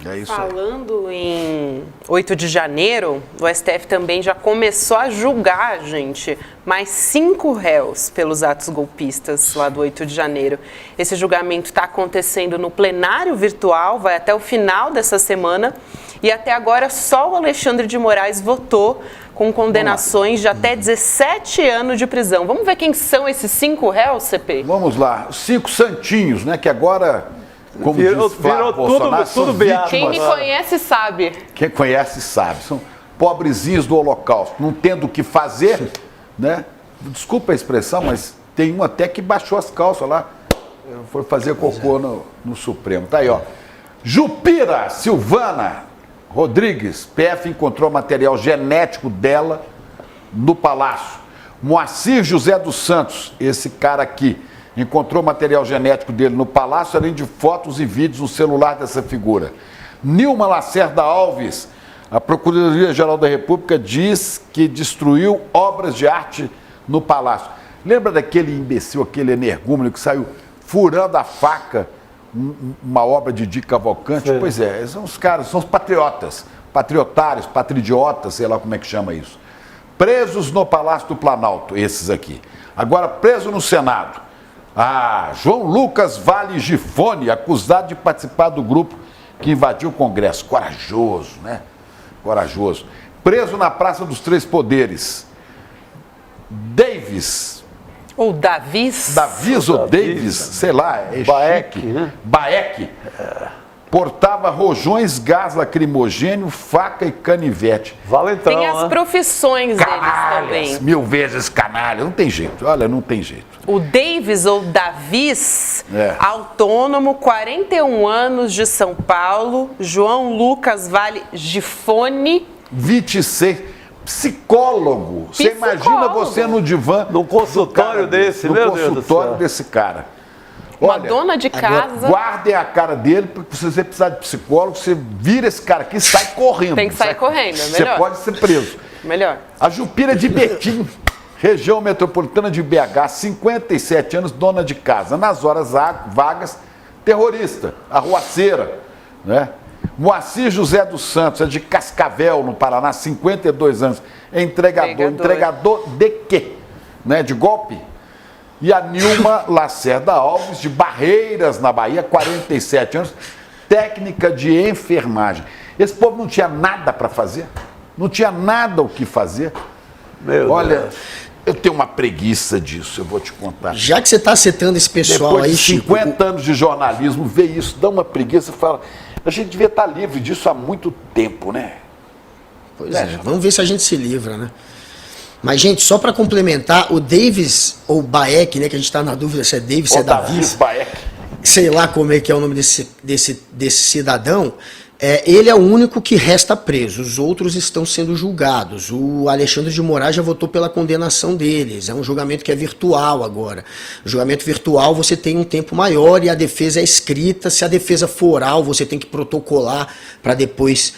É isso aí. Falando em 8 de janeiro, o STF também já começou a julgar, gente, mais 5 réus pelos atos golpistas lá do 8 de janeiro. Esse julgamento está acontecendo no plenário virtual, vai até o final dessa semana, e até agora só o Alexandre de Moraes votou com condenações de até 17 anos de prisão. Vamos ver quem são esses 5 réus, CP? Vamos lá, os 5 santinhos, né, que agora... Como Virou diz Flávio tudo Bolsonaro, são beato. Quem me vítimas. conhece sabe. Quem conhece sabe. São pobrezinhos do Holocausto, não tendo o que fazer, né? Desculpa a expressão, mas tem um até que baixou as calças lá, foi fazer cocô no Supremo. Tá aí, ó. Jupira Silvana Rodrigues, PF encontrou material genético dela no Palácio. Moacir José dos Santos, esse cara aqui, encontrou material genético dele no Palácio, além de fotos e vídeos no celular dessa figura. Nilma Lacerda Alves, a Procuradoria-Geral da República diz que destruiu obras de arte no Palácio. Lembra daquele imbecil, aquele energúmeno que saiu furando a faca uma obra de Di Cavalcanti? Sim. Pois é, são os caras, são os patriotas, patriotários, patridiotas, sei lá como é que chama isso. Presos no Palácio do Planalto, esses aqui. Agora preso no Senado. João Lucas Vale Gifone, acusado de participar do grupo que invadiu o Congresso. Corajoso, né? Corajoso. Preso na Praça dos Três Poderes. Davis. Ou Davis. Ou Davis, sei lá, é Baek, chique. né? Baek. Portava rojões, gás lacrimogênio, faca e canivete. Valentão, Tem as profissões deles Canalhas, também. 1000 vezes canalha. Não tem jeito, olha, não tem jeito. O Davis ou Davis, É. autônomo, 41 anos, de São Paulo. João Lucas Vale Gifone. 26, psicólogo. Você imagina você no divã. Num consultório desse, meu Deus do céu. No consultório desse cara. Uma Olha, dona de casa. guardem a cara dele, porque se você precisar de psicólogo, você vira esse cara aqui e sai correndo. Tem que sair correndo, é melhor. Você pode ser preso. Melhor. A Jupira de Betim, região metropolitana de BH, 57 anos, dona de casa. Nas horas vagas, terrorista, arruaceira, né? Moacir José dos Santos, é de Cascavel, no Paraná, 52 anos. É entregador. Entregador de quê? Né? De golpe? E a Nilma Lacerda Alves, de Barreiras, na Bahia, 47 anos, técnica de enfermagem. Esse povo não tinha nada para fazer, não tinha nada o que fazer. Olha, eu tenho uma preguiça disso, eu vou te contar. Já que você está citando esse pessoal Depois aí, de Chico, 50 anos de jornalismo, ver isso, dá uma preguiça e fala, a gente devia estar livre disso há muito tempo, né? Pois é, vamos ver se a gente se livra, né? Mas, gente, só para complementar, o Davis, ou Baek, né, que a gente está na dúvida se é Davis, se é Davis, Baek. sei lá como é que é o nome desse cidadão, ele é o único que resta preso, os outros estão sendo julgados. O Alexandre de Moraes já votou pela condenação deles, é um julgamento que é virtual agora. O julgamento virtual você tem um tempo maior e a defesa é escrita, se a defesa for oral você tem que protocolar para depois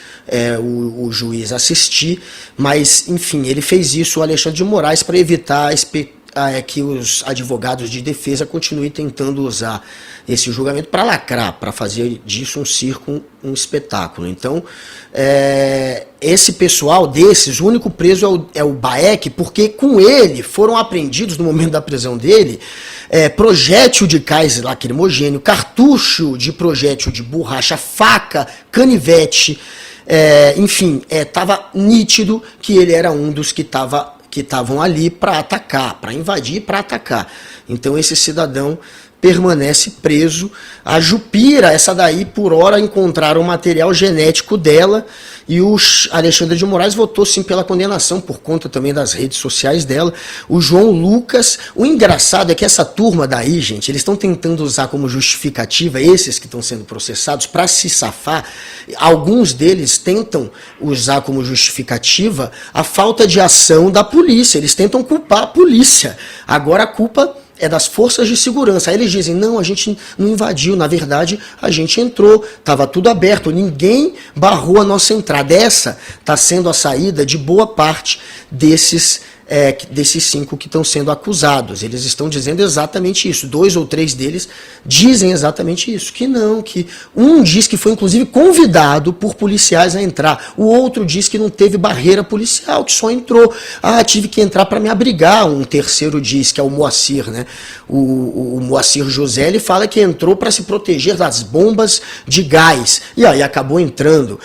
o juiz assistir, mas enfim, ele fez isso, o Alexandre de Moraes, para evitar que os advogados de defesa continuem tentando usar esse julgamento para lacrar, para fazer disso um circo, um espetáculo. Então, esse pessoal desses, o único preso é o Baek, porque com ele foram apreendidos, no momento da prisão dele, projétil de gás lacrimogênio, cartucho de projétil de borracha, faca, canivete, enfim, estava nítido que ele era um dos que estavam ali para atacar, para invadir e para atacar. Então esse cidadão permanece preso. A Jupira, essa daí, por hora, encontraram o material genético dela e o Alexandre de Moraes votou sim pela condenação, por conta também das redes sociais dela. O João Lucas, o engraçado é que essa turma daí, gente, eles estão tentando usar como justificativa, esses que estão sendo processados, para se safar. Alguns deles tentam usar como justificativa a falta de ação da polícia, eles tentam culpar a polícia. Agora a culpa é das forças de segurança. Aí eles dizem, não, a gente não invadiu, na verdade a gente entrou, estava tudo aberto, ninguém barrou a nossa entrada. Essa está sendo a saída de boa parte desses desses 5 que estão sendo acusados. Eles estão dizendo exatamente isso. 2 ou 3 deles dizem exatamente isso. Que não, que um diz que foi inclusive convidado por policiais a entrar. O outro diz que não teve barreira policial, que só entrou. Ah, tive que entrar para me abrigar. Um terceiro diz, que é o Moacir, né? O Moacir José, ele fala que entrou para se proteger das bombas de gás. E aí acabou entrando,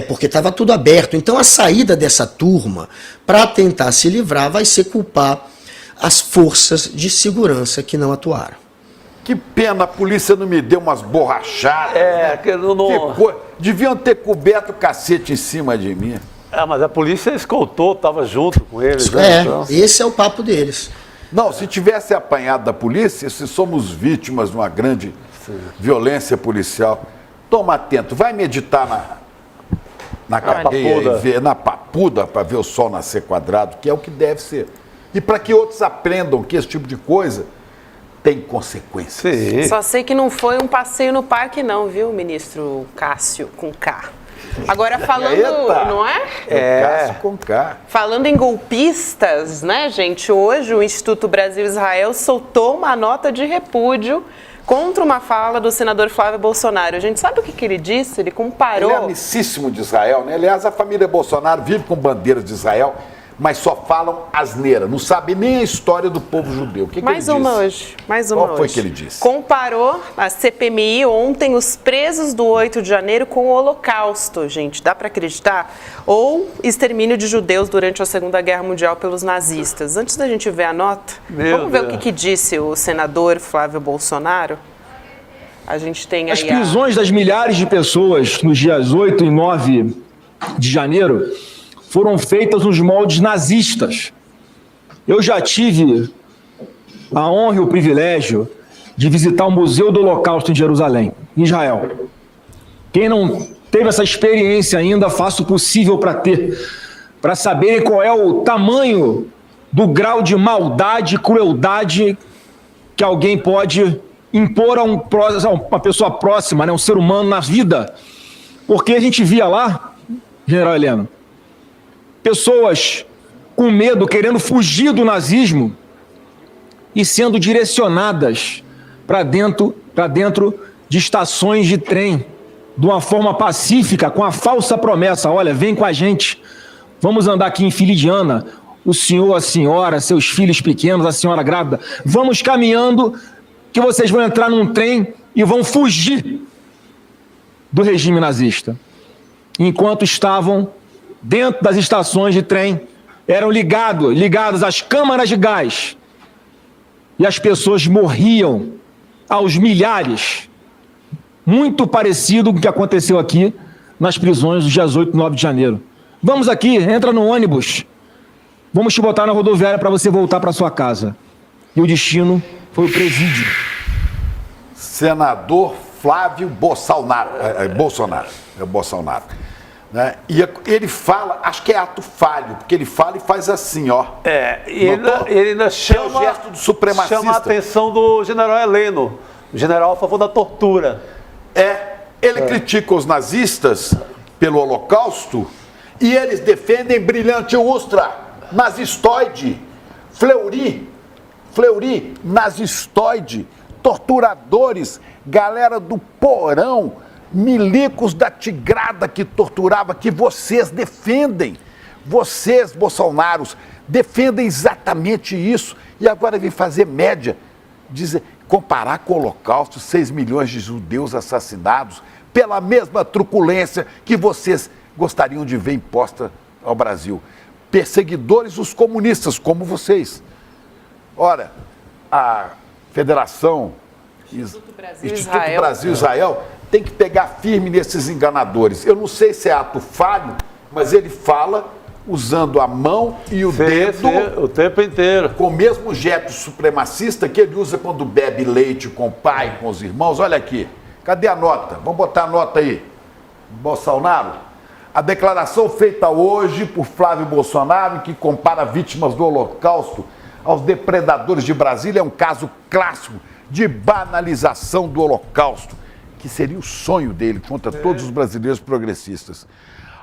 porque estava tudo aberto. Então a saída dessa turma, para tentar se livrar, vai ser culpar as forças de segurança que não atuaram. Que pena, a polícia não me deu umas borrachadas. Que não... Deviam ter coberto o cacete em cima de mim. Mas a polícia escoltou, estava junto com eles. Né? Então... Esse é o papo deles. Não, se tivesse apanhado da polícia, se somos vítimas de uma grande violência policial, toma atento, vai meditar na cadeia e ver, na papuda, para ver o sol nascer quadrado, que é o que deve ser. E para que outros aprendam que esse tipo de coisa tem consequências. Sim. Só sei que não foi um passeio no parque não, viu, ministro Cássio, com K. Agora falando, não é? Cássio com K. Falando em golpistas, né, gente? Hoje o Instituto Brasil-Israel soltou uma nota de repúdio contra uma fala do senador Flávio Bolsonaro. A gente sabe o que ele disse? Ele comparou... Ele é amicíssimo de Israel, né? Aliás, a família Bolsonaro vive com bandeiras de Israel, mas só falam asneira, não sabe nem a história do povo judeu. O que mais ele uma disse? hoje, mais uma Qual foi hoje. que ele disse? Comparou a CPMI ontem os presos do 8 de janeiro com o Holocausto, gente, dá para acreditar? Ou extermínio de judeus durante a Segunda Guerra Mundial pelos nazistas. Antes da gente ver a nota, vamos ver o que disse o senador Flávio Bolsonaro? A gente tem aí as prisões das milhares de pessoas nos dias 8 e 9 de janeiro foram feitas nos moldes nazistas. Eu já tive a honra e o privilégio de visitar o Museu do Holocausto em Jerusalém, em Israel. Quem não teve essa experiência ainda, faça o possível para ter, para saberem qual é o tamanho do grau de maldade e crueldade que alguém pode impor a uma pessoa próxima, né, um ser humano na vida. Porque a gente via lá, General Heleno, pessoas com medo, querendo fugir do nazismo e sendo direcionadas para dentro de estações de trem, de uma forma pacífica, com a falsa promessa: olha, vem com a gente, vamos andar aqui em Filidiana, o senhor, a senhora, seus filhos pequenos, a senhora grávida, vamos caminhando que vocês vão entrar num trem e vão fugir do regime nazista. Enquanto estavam dentro das estações de trem, eram ligados às câmaras de gás. E as pessoas morriam aos milhares. Muito parecido com o que aconteceu aqui nas prisões dos dias 8 e 9 de janeiro. Vamos aqui, entra no ônibus. Vamos te botar na rodoviária para você voltar para sua casa. E o destino foi o presídio. Senador Flávio Bolsonaro. Né? E ele fala, acho que é ato falho, porque ele fala e faz assim, ó. Ele ainda chama, o gesto do supremacista. Chama a atenção do general Heleno, o general a favor da tortura. Ele critica os nazistas pelo Holocausto e eles defendem brilhante ustra, nazistoide, Fleury, nazistoide, torturadores, galera do porão, milicos da tigrada que torturava, que vocês defendem. Vocês, bolsonaros, defendem exatamente isso. E agora vem fazer média, comparar com o Holocausto, 6 milhões de judeus assassinados, pela mesma truculência que vocês gostariam de ver imposta ao Brasil. Perseguidores os comunistas, como vocês. A Federação Instituto Brasil-Israel tem que pegar firme nesses enganadores. Eu não sei se é ato falho, mas ele fala usando a mão e o dedo o tempo inteiro, com o mesmo gesto supremacista que ele usa quando bebe leite com o pai, com os irmãos. Olha aqui, cadê a nota? Vamos botar a nota aí. Bolsonaro, a declaração feita hoje por Flávio Bolsonaro, que compara vítimas do Holocausto aos depredadores de Brasília, é um caso clássico de banalização do Holocausto, que seria o sonho dele contra todos os brasileiros progressistas.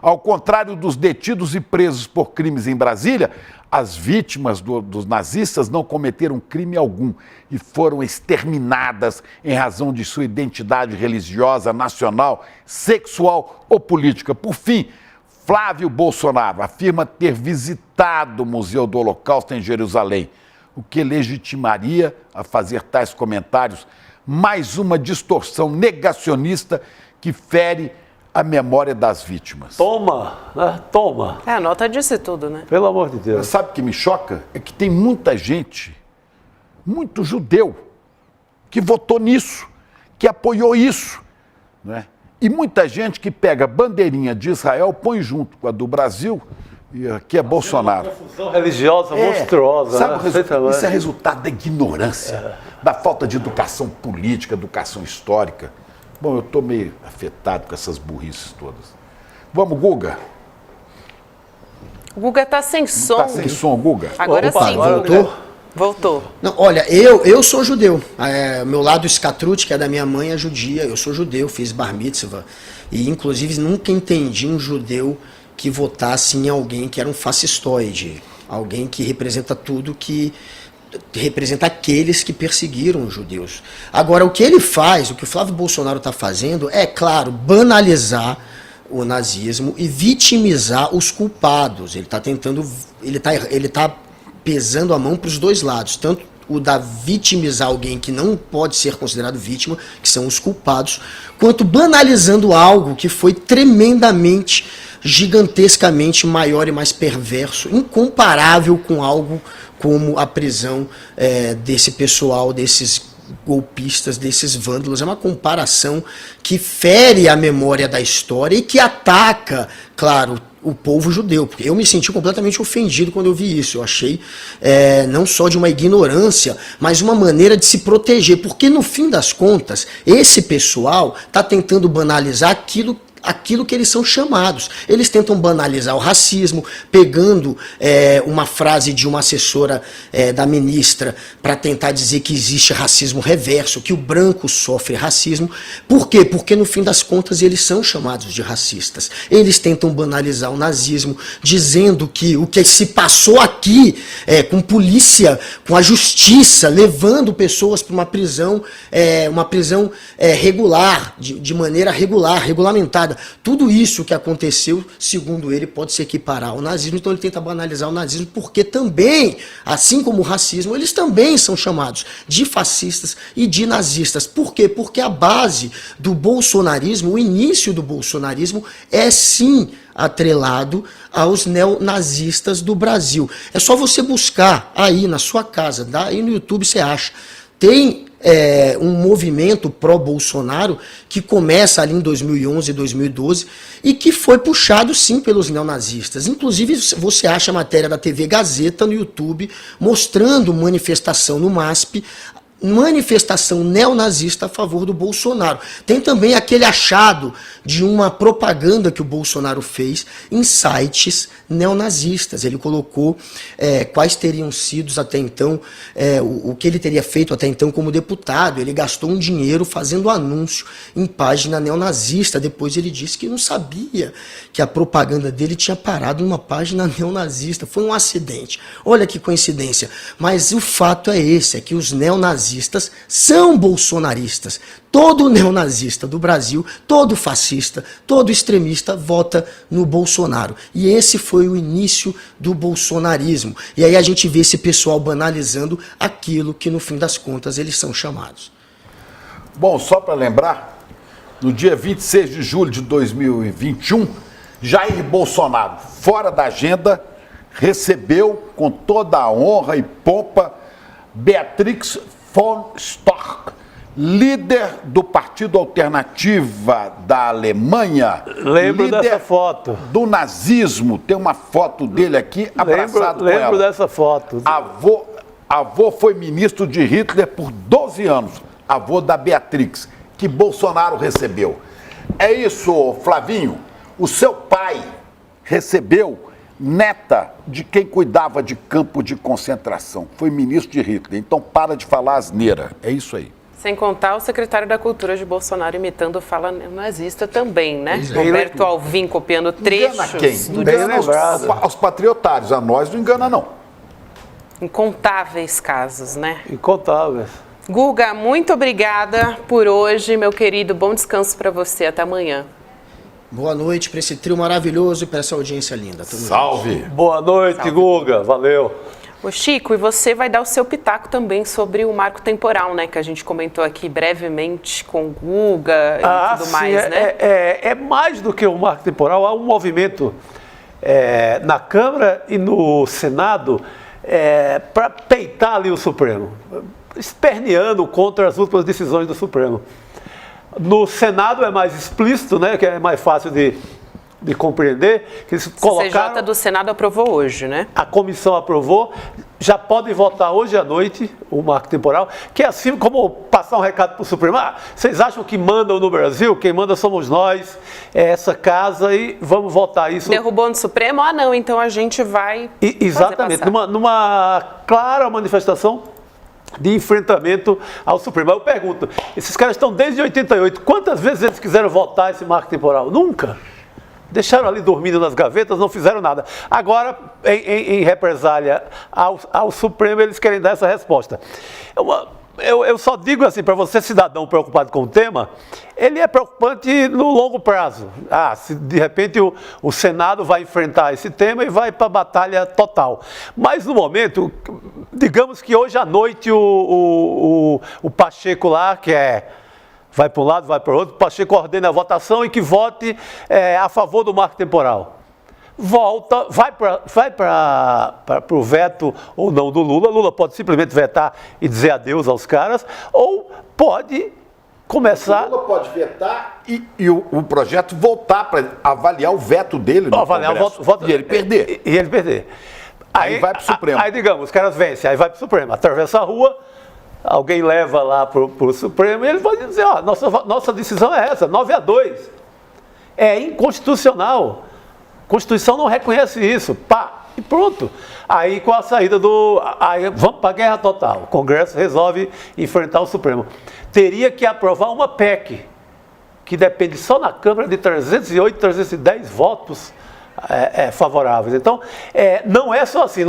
Ao contrário dos detidos e presos por crimes em Brasília, as vítimas dos nazistas não cometeram crime algum e foram exterminadas em razão de sua identidade religiosa, nacional, sexual ou política. Por fim, Flávio Bolsonaro afirma ter visitado o Museu do Holocausto em Jerusalém, o que legitimaria a fazer tais comentários mais uma distorção negacionista que fere a memória das vítimas. Toma, né? Toma. A nota disse tudo, né? Pelo amor de Deus. Mas sabe o que me choca? É que tem muita gente, muito judeu, que votou nisso, que apoiou isso, né? E muita gente que pega a bandeirinha de Israel, põe junto com a do Brasil, e aqui é Bolsonaro. Uma confusão religiosa monstruosa. Sabe, Né? Isso é resultado da ignorância, da falta de educação política, educação histórica. Bom, eu estou meio afetado com essas burrices todas. Vamos, Guga? O Guga tá sem som. Tá sem som, Guga? Agora Opa, sim. agora Voltou? Voltou. Não, olha, eu sou judeu. Meu lado escatrute, que é da minha mãe, é judia. Eu sou judeu, fiz bar mitzvah. E, inclusive, nunca entendi um judeu que votasse em alguém que era um fascistoide. Alguém que representa tudo que... representa aqueles que perseguiram os judeus. Agora, o que ele faz, o que o Flávio Bolsonaro está fazendo, é, claro, banalizar o nazismo e vitimizar os culpados. Ele está tentando... Ele tá pesando a mão para os dois lados, tanto o da vitimizar alguém que não pode ser considerado vítima, que são os culpados, quanto banalizando algo que foi tremendamente, gigantescamente maior e mais perverso, incomparável com algo como a prisão desse pessoal, desses golpistas, desses vândalos. É uma comparação que fere a memória da história e que ataca, claro, o povo judeu, porque eu me senti completamente ofendido quando eu vi isso. Eu achei não só de uma ignorância, mas uma maneira de se proteger, porque no fim das contas, esse pessoal está tentando banalizar aquilo que eles são chamados. Eles tentam banalizar o racismo, pegando uma frase de uma assessora da ministra para tentar dizer que existe racismo reverso, que o branco sofre racismo. Por quê? Porque no fim das contas eles são chamados de racistas. Eles tentam banalizar o nazismo, dizendo que o que se passou aqui com polícia, com a justiça, levando pessoas para uma prisão regular, de maneira regular, regulamentada. Tudo isso que aconteceu, segundo ele, pode se equiparar ao nazismo. Então ele tenta banalizar o nazismo, porque também, assim como o racismo, eles também são chamados de fascistas e de nazistas. Por quê? Porque a base do bolsonarismo, o início do bolsonarismo, é sim atrelado aos neonazistas do Brasil. É só você buscar aí na sua casa, aí no YouTube você acha. Tem um movimento pró-Bolsonaro que começa ali em 2011, 2012 e que foi puxado sim pelos neonazistas. Inclusive você acha a matéria da TV Gazeta no YouTube mostrando manifestação no MASP, manifestação neonazista a favor do Bolsonaro. Tem também aquele achado de uma propaganda que o Bolsonaro fez em sites neonazistas. Ele colocou quais teriam sido até então, o que ele teria feito até então como deputado. Ele gastou um dinheiro fazendo anúncio em página neonazista. Depois ele disse que não sabia que a propaganda dele tinha parado numa página neonazista. Foi um acidente. Olha que coincidência. Mas o fato é esse, é que os neonazistas são bolsonaristas. Todo neonazista do Brasil, todo fascista, todo extremista vota no Bolsonaro. E esse foi o início do bolsonarismo. E aí a gente vê esse pessoal banalizando aquilo que no fim das contas eles são chamados. Bom, só para lembrar, no dia 26 de julho de 2021, Jair Bolsonaro, fora da agenda, recebeu com toda a honra e pompa Beatrix von Storch, líder do Partido Alternativa da Alemanha. Lembro dessa foto. Do nazismo. Tem uma foto dele aqui abraçado com ela. Lembro dessa foto. Avô foi ministro de Hitler por 12 anos. Avô da Beatrix, que Bolsonaro recebeu. É isso, Flavinho. O seu pai recebeu neta de quem cuidava de campo de concentração. Foi ministro de Hitler. Então para de falar asneira. É isso aí. Sem contar o secretário da Cultura de Bolsonaro imitando fala nazista também, né? Roberto Alvim copiando trechos. Engana quem? do Engana discurso. aos patriotários, a nós não engana não. Incontáveis casos, né? Incontáveis. Guga, muito obrigada por hoje, meu querido. Bom descanso para você. Até amanhã. Boa noite para esse trio maravilhoso e para essa audiência linda. Salve! Boa noite, Guga. Valeu. Ô Chico, e você vai dar o seu pitaco também sobre o marco temporal, né? Que a gente comentou aqui brevemente com o Guga e tudo mais, né? É mais do que um marco temporal, há um movimento na Câmara e no Senado para peitar ali o Supremo, esperneando contra as últimas decisões do Supremo. No Senado é mais explícito, né? Que é mais fácil de compreender, que eles colocaram... O CCJ do Senado aprovou hoje, né? A comissão aprovou, já podem votar hoje à noite o marco temporal, que é assim como passar um recado para o Supremo. Vocês acham que mandam no Brasil? Quem manda somos nós, é essa casa e vamos votar isso. Derrubou no Supremo? Ah, não, então a gente vai exatamente, numa clara manifestação de enfrentamento ao Supremo. Eu pergunto, esses caras estão desde 88, quantas vezes eles quiseram votar esse marco temporal? Nunca. Deixaram ali dormindo nas gavetas, não fizeram nada. Agora, em represália ao Supremo, eles querem dar essa resposta. Eu só digo assim, para você, cidadão preocupado com o tema, ele é preocupante no longo prazo. Se de repente o Senado vai enfrentar esse tema e vai para a batalha total. Mas no momento, digamos que hoje à noite o Pacheco lá, que vai para um lado, vai para o outro, o Pacheco ordena a votação e que vote a favor do marco temporal. Vai para o veto ou não do Lula. Lula pode simplesmente vetar e dizer adeus aos caras, ou pode começar... O Lula pode vetar e o projeto voltar para avaliar o veto dele no Congresso. E ele perder. E ele perder. Aí vai para o Supremo. Aí, digamos, os caras vencem, aí vai para o Supremo, atravessa a rua, alguém leva lá para o Supremo e ele pode dizer, nossa decisão é essa, 9-2. É inconstitucional. A Constituição não reconhece isso. Pá, e pronto. Aí com a saída aí vamos para a guerra total. O Congresso resolve enfrentar o Supremo. Teria que aprovar uma PEC, que depende só na Câmara de 308, 310 votos favoráveis. Então, não é só assim,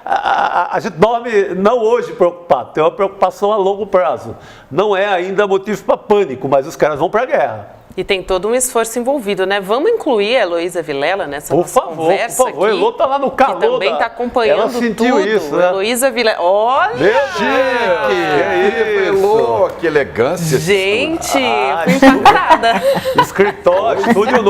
a gente dorme não hoje preocupado, tem uma preocupação a longo prazo. Não é ainda motivo para pânico, mas os caras vão para a guerra. E tem todo um esforço envolvido, né? Vamos incluir a Heloísa Vilela nessa nossa conversa aqui. Por favor, a Elô está lá no calor. Que também está acompanhando ela sentiu tudo. isso, né? Heloísa Vilela, olha! Que Elô, que elegância. Gente, fui impactada. Escritório, estúdio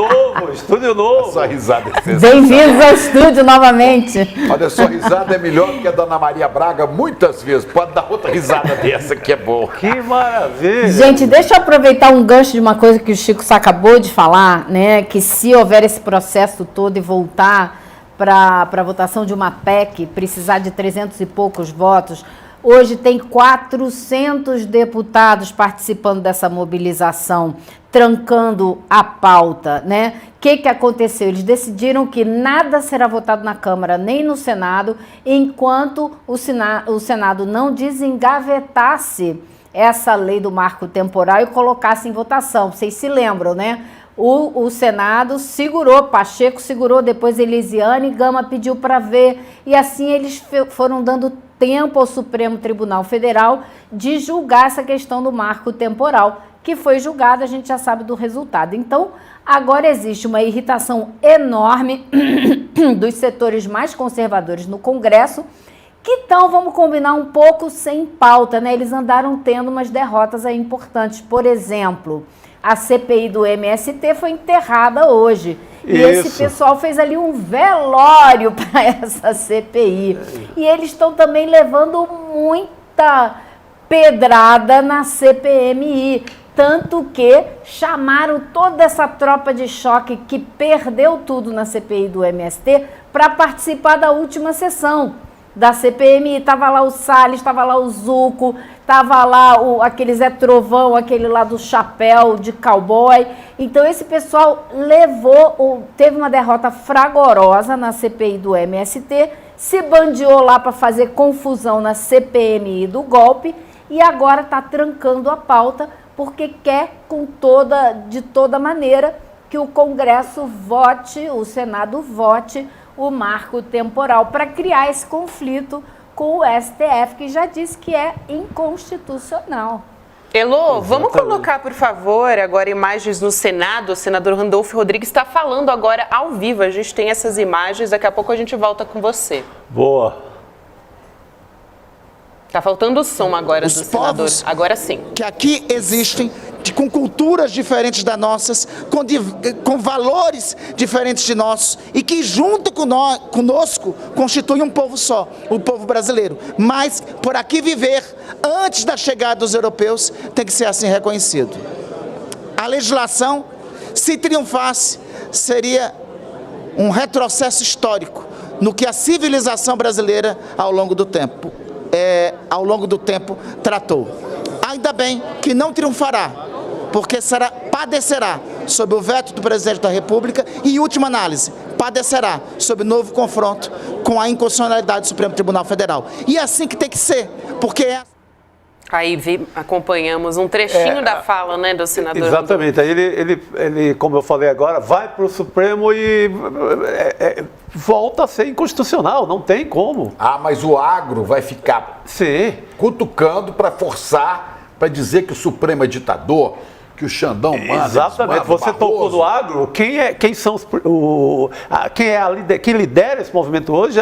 novo. Sua risada é sensacional. Bem-vindos ao estúdio novamente. Olha, sua risada é melhor do que a da Ana Maria Braga muitas vezes. Pode dar outra risada dessa que é boa. Que maravilha. Gente, deixa eu aproveitar um gancho de uma coisa que o Chico acabou de falar, né? Que se houver esse processo todo e voltar para a votação de uma PEC, precisar de 300 e poucos votos, hoje tem 400 deputados participando dessa mobilização, trancando a pauta, né? O que aconteceu? Eles decidiram que nada será votado na Câmara nem no Senado, enquanto o Senado não desengavetasse essa lei do marco temporal e colocasse em votação. Vocês se lembram, né? O Senado segurou, Pacheco segurou, depois Elisiane Gama pediu para ver, e assim eles foram dando tempo ao Supremo Tribunal Federal de julgar essa questão do marco temporal, que foi julgado, a gente já sabe do resultado. Então, agora existe uma irritação enorme dos setores mais conservadores no Congresso, que estão, vamos combinar, um pouco sem pauta, né? Eles andaram tendo umas derrotas aí importantes. Por exemplo, a CPI do MST foi enterrada hoje. E esse pessoal fez ali um velório para essa CPI. E eles estão também levando muita pedrada na CPMI. Tanto que chamaram toda essa tropa de choque que perdeu tudo na CPI do MST para participar da última sessão da CPMI. Tava lá o Salles, tava lá o Zuco, tava lá aquele Zé Trovão, aquele lá do chapéu de cowboy. Então esse pessoal teve uma derrota fragorosa na CPI do MST, se bandeou lá para fazer confusão na CPMI do golpe e agora está trancando a pauta porque quer de toda maneira que o Congresso vote, o Senado vote o marco temporal para criar esse conflito com o STF, que já disse que é inconstitucional. Elô, vamos colocar, por favor, agora imagens no Senado. O senador Randolfo Rodrigues está falando agora ao vivo. A gente tem essas imagens, daqui a pouco a gente volta com você. Boa. Tá faltando o som agora do senador. Agora sim. Que aqui existem, com culturas diferentes das nossas, com valores diferentes de nossos, e que junto conosco constituem um povo só, o povo brasileiro. Mas por aqui viver, antes da chegada dos europeus, tem que ser assim reconhecido. A legislação, se triunfasse, seria um retrocesso histórico no que a civilização brasileira ao longo do tempo tratou. Ainda bem que não triunfará, porque padecerá sob o veto do presidente da República e, em última análise, padecerá sob novo confronto com a inconstitucionalidade do Supremo Tribunal Federal. E é assim que tem que ser, porque é... Aí acompanhamos um trechinho da fala, né, do senador. Exatamente. Aí ele, como eu falei agora, vai para o Supremo e volta a ser inconstitucional, não tem como. Ah, mas o agro vai ficar cutucando para forçar, para dizer que o Supremo é ditador, que o Xandão manda. Exatamente. Você tocou no agro. Quem lidera esse movimento hoje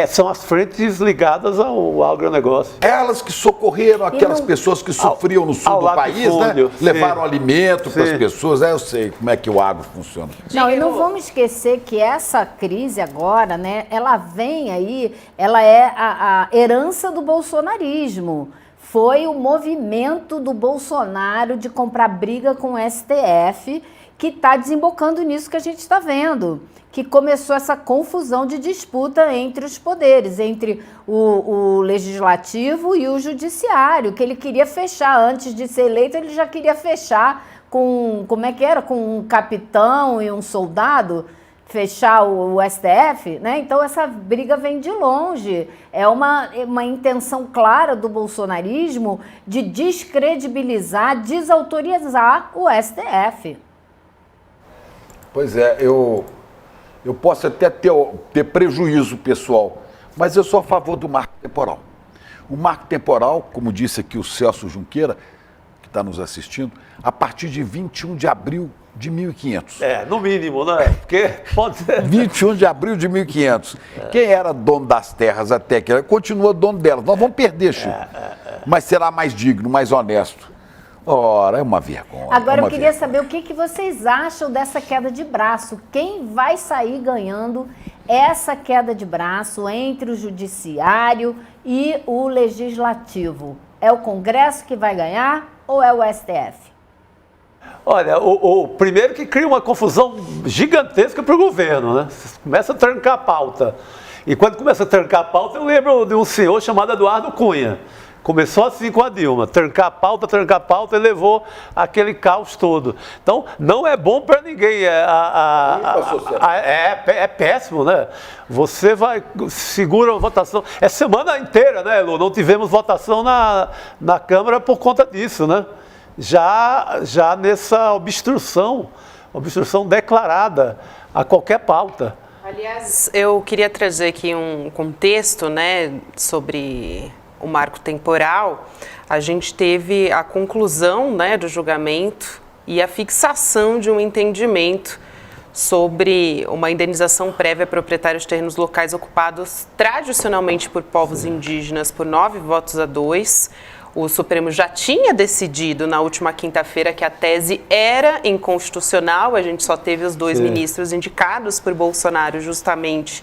são as frentes ligadas ao agronegócio. Elas que socorreram aquelas pessoas que sofriam no sul do país, né? Levaram alimento para as pessoas. Eu sei como é que o agro funciona. Não, e não vamos esquecer que essa crise agora, né? Ela vem aí, ela é a herança do bolsonarismo. Foi o movimento do Bolsonaro de comprar briga com o STF que está desembocando nisso que a gente está vendo, que começou essa confusão de disputa entre os poderes, entre o legislativo e o judiciário, que ele queria fechar antes de ser eleito, ele já queria fechar com, como é que era, com um capitão e um soldado, fechar o STF, né? Então essa briga vem de longe, é uma intenção clara do bolsonarismo de descredibilizar, desautorizar o STF. Pois é, eu posso até ter prejuízo pessoal, mas eu sou a favor do marco temporal. O marco temporal, como disse aqui o Celso Junqueira, que está nos assistindo, a partir de 21 de abril de 1500. No mínimo, né? Porque pode ser. 21 de abril de 1500. Quem era dono das terras até que continua dono delas. Nós vamos perder, Chico. Mas será mais digno, mais honesto. Ora, é uma vergonha. Agora eu queria saber o que vocês acham dessa queda de braço. Quem vai sair ganhando essa queda de braço entre o judiciário e o legislativo? É o Congresso que vai ganhar ou é o STF? Olha, o primeiro que cria uma confusão gigantesca para o governo, né? Começa a trancar a pauta. E quando começa a trancar a pauta, eu lembro de um senhor chamado Eduardo Cunha. Começou assim com a Dilma, trancar a pauta e levou aquele caos todo. Então, não é bom para ninguém. É péssimo, né? Você segura a votação. É semana inteira, né, Elô? Não tivemos votação na Câmara por conta disso, né? Já nessa obstrução declarada a qualquer pauta. Aliás, eu queria trazer aqui um contexto, né, sobre o marco temporal. A gente teve a conclusão, né, do julgamento e a fixação de um entendimento sobre uma indenização prévia a proprietários de terrenos locais ocupados tradicionalmente por povos indígenas por 9-2. O Supremo já tinha decidido na última quinta-feira que a tese era inconstitucional. A gente só teve os dois ministros indicados por Bolsonaro justamente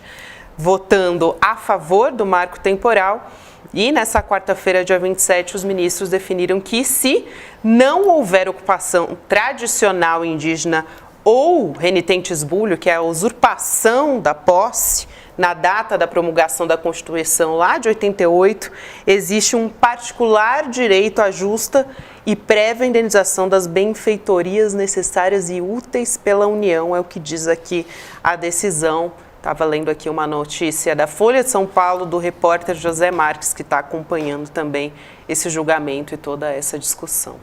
votando a favor do marco temporal. E nessa quarta-feira, dia 27, os ministros definiram que se não houver ocupação tradicional indígena ou renitente esbulho, que é a usurpação da posse, na data da promulgação da Constituição lá de 88, existe um particular direito à justa e prévia indenização das benfeitorias necessárias e úteis pela União, é o que diz aqui a decisão Estava lendo aqui uma notícia da Folha de São Paulo, do repórter José Marques, que está acompanhando também esse julgamento e toda essa discussão.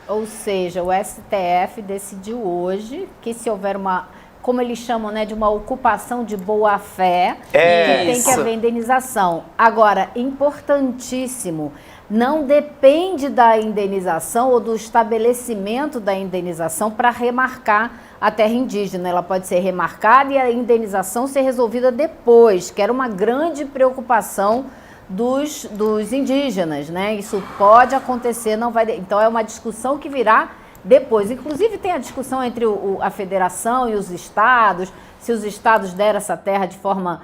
Ou seja, o STF decidiu hoje que se houver uma, como eles chamam, né, de uma ocupação de boa-fé, que tem que haver indenização. Agora, importantíssimo, não depende da indenização ou do estabelecimento da indenização para remarcar a terra indígena. Ela pode ser remarcada e a indenização ser resolvida depois, que era uma grande preocupação dos indígenas, né? Isso pode acontecer, não vai. Então é uma discussão que virá depois. Inclusive tem a discussão entre a federação e os estados, se os estados deram essa terra de forma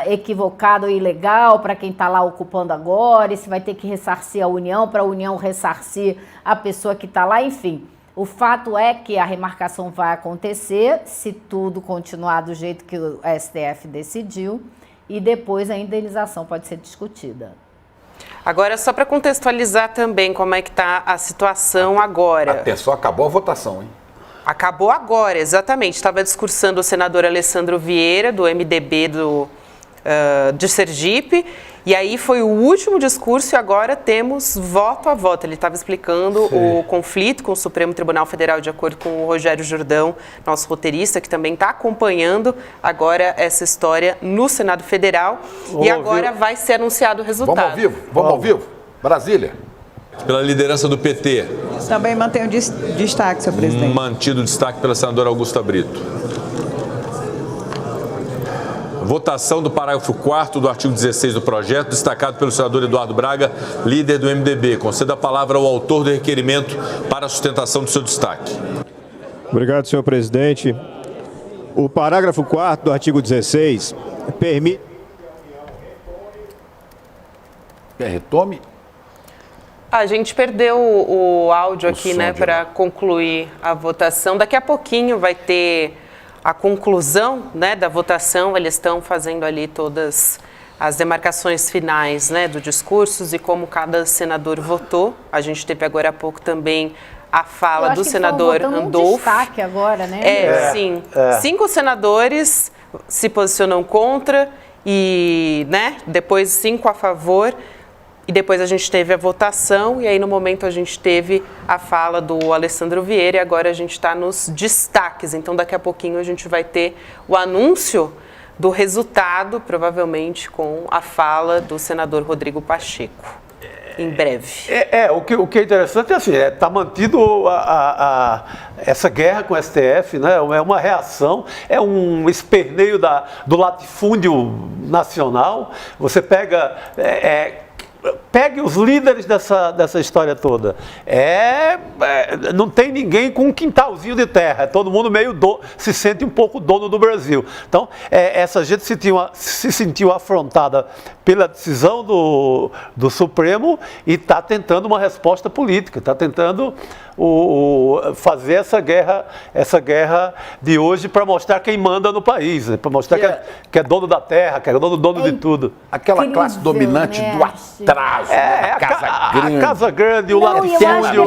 equivocada ou ilegal para quem está lá ocupando agora, e se vai ter que ressarcir a União, para a União ressarcir a pessoa que está lá, enfim. O fato é que a remarcação vai acontecer se tudo continuar do jeito que o STF decidiu, e depois a indenização pode ser discutida. Agora, só para contextualizar também como é que está a situação agora. Atenção, acabou a votação, hein? Acabou agora, exatamente. Estava discursando o senador Alessandro Vieira, do MDB de Sergipe, e aí foi o último discurso e agora temos voto a voto. Ele estava explicando o conflito com o Supremo Tribunal Federal, de acordo com o Rogério Jordão, nosso roteirista, que também está acompanhando agora essa história no Senado Federal. E agora vai ser anunciado o resultado. Vamos ao vivo? Vamos ao vivo? Brasília. Pela liderança do PT. Também mantém o destaque, senhor presidente. Mantido o destaque pela senadora Augusta Brito. Votação do parágrafo 4º do artigo 16 do projeto, destacado pelo senador Eduardo Braga, líder do MDB. Conceda a palavra ao autor do requerimento para a sustentação do seu destaque. Obrigado, senhor presidente. O parágrafo 4º do artigo 16 permite... Retome. A gente perdeu o áudio aqui, né, para concluir a votação. Daqui a pouquinho vai ter a conclusão, né, da votação. Eles estão fazendo ali todas as demarcações finais, né, do discursos e como cada senador votou. A gente teve agora há pouco também a fala do senador Randolph. Um destaque agora, né? Sim. 5 senadores se posicionam contra e, né, depois 5 a favor. E depois a gente teve a votação e aí no momento a gente teve a fala do Alessandro Vieira e agora a gente está nos destaques. Então daqui a pouquinho a gente vai ter o anúncio do resultado, provavelmente com a fala do senador Rodrigo Pacheco, em breve. O que é interessante é assim, está mantido essa guerra com o STF, né? É uma reação, é um esperneio do latifúndio nacional. Você pegue os líderes dessa história toda. Não tem ninguém com um quintalzinho de terra. Todo mundo se sente um pouco dono do Brasil. Então, essa gente se sentiu afrontada pela decisão do Supremo e está tentando uma resposta política. Está tentando fazer essa guerra de hoje para mostrar quem manda no país, né? Para mostrar que é dono da terra, que é dono de tudo. Aquela classe dominante, né, do atraso. A Casa Grande, o latifúndio.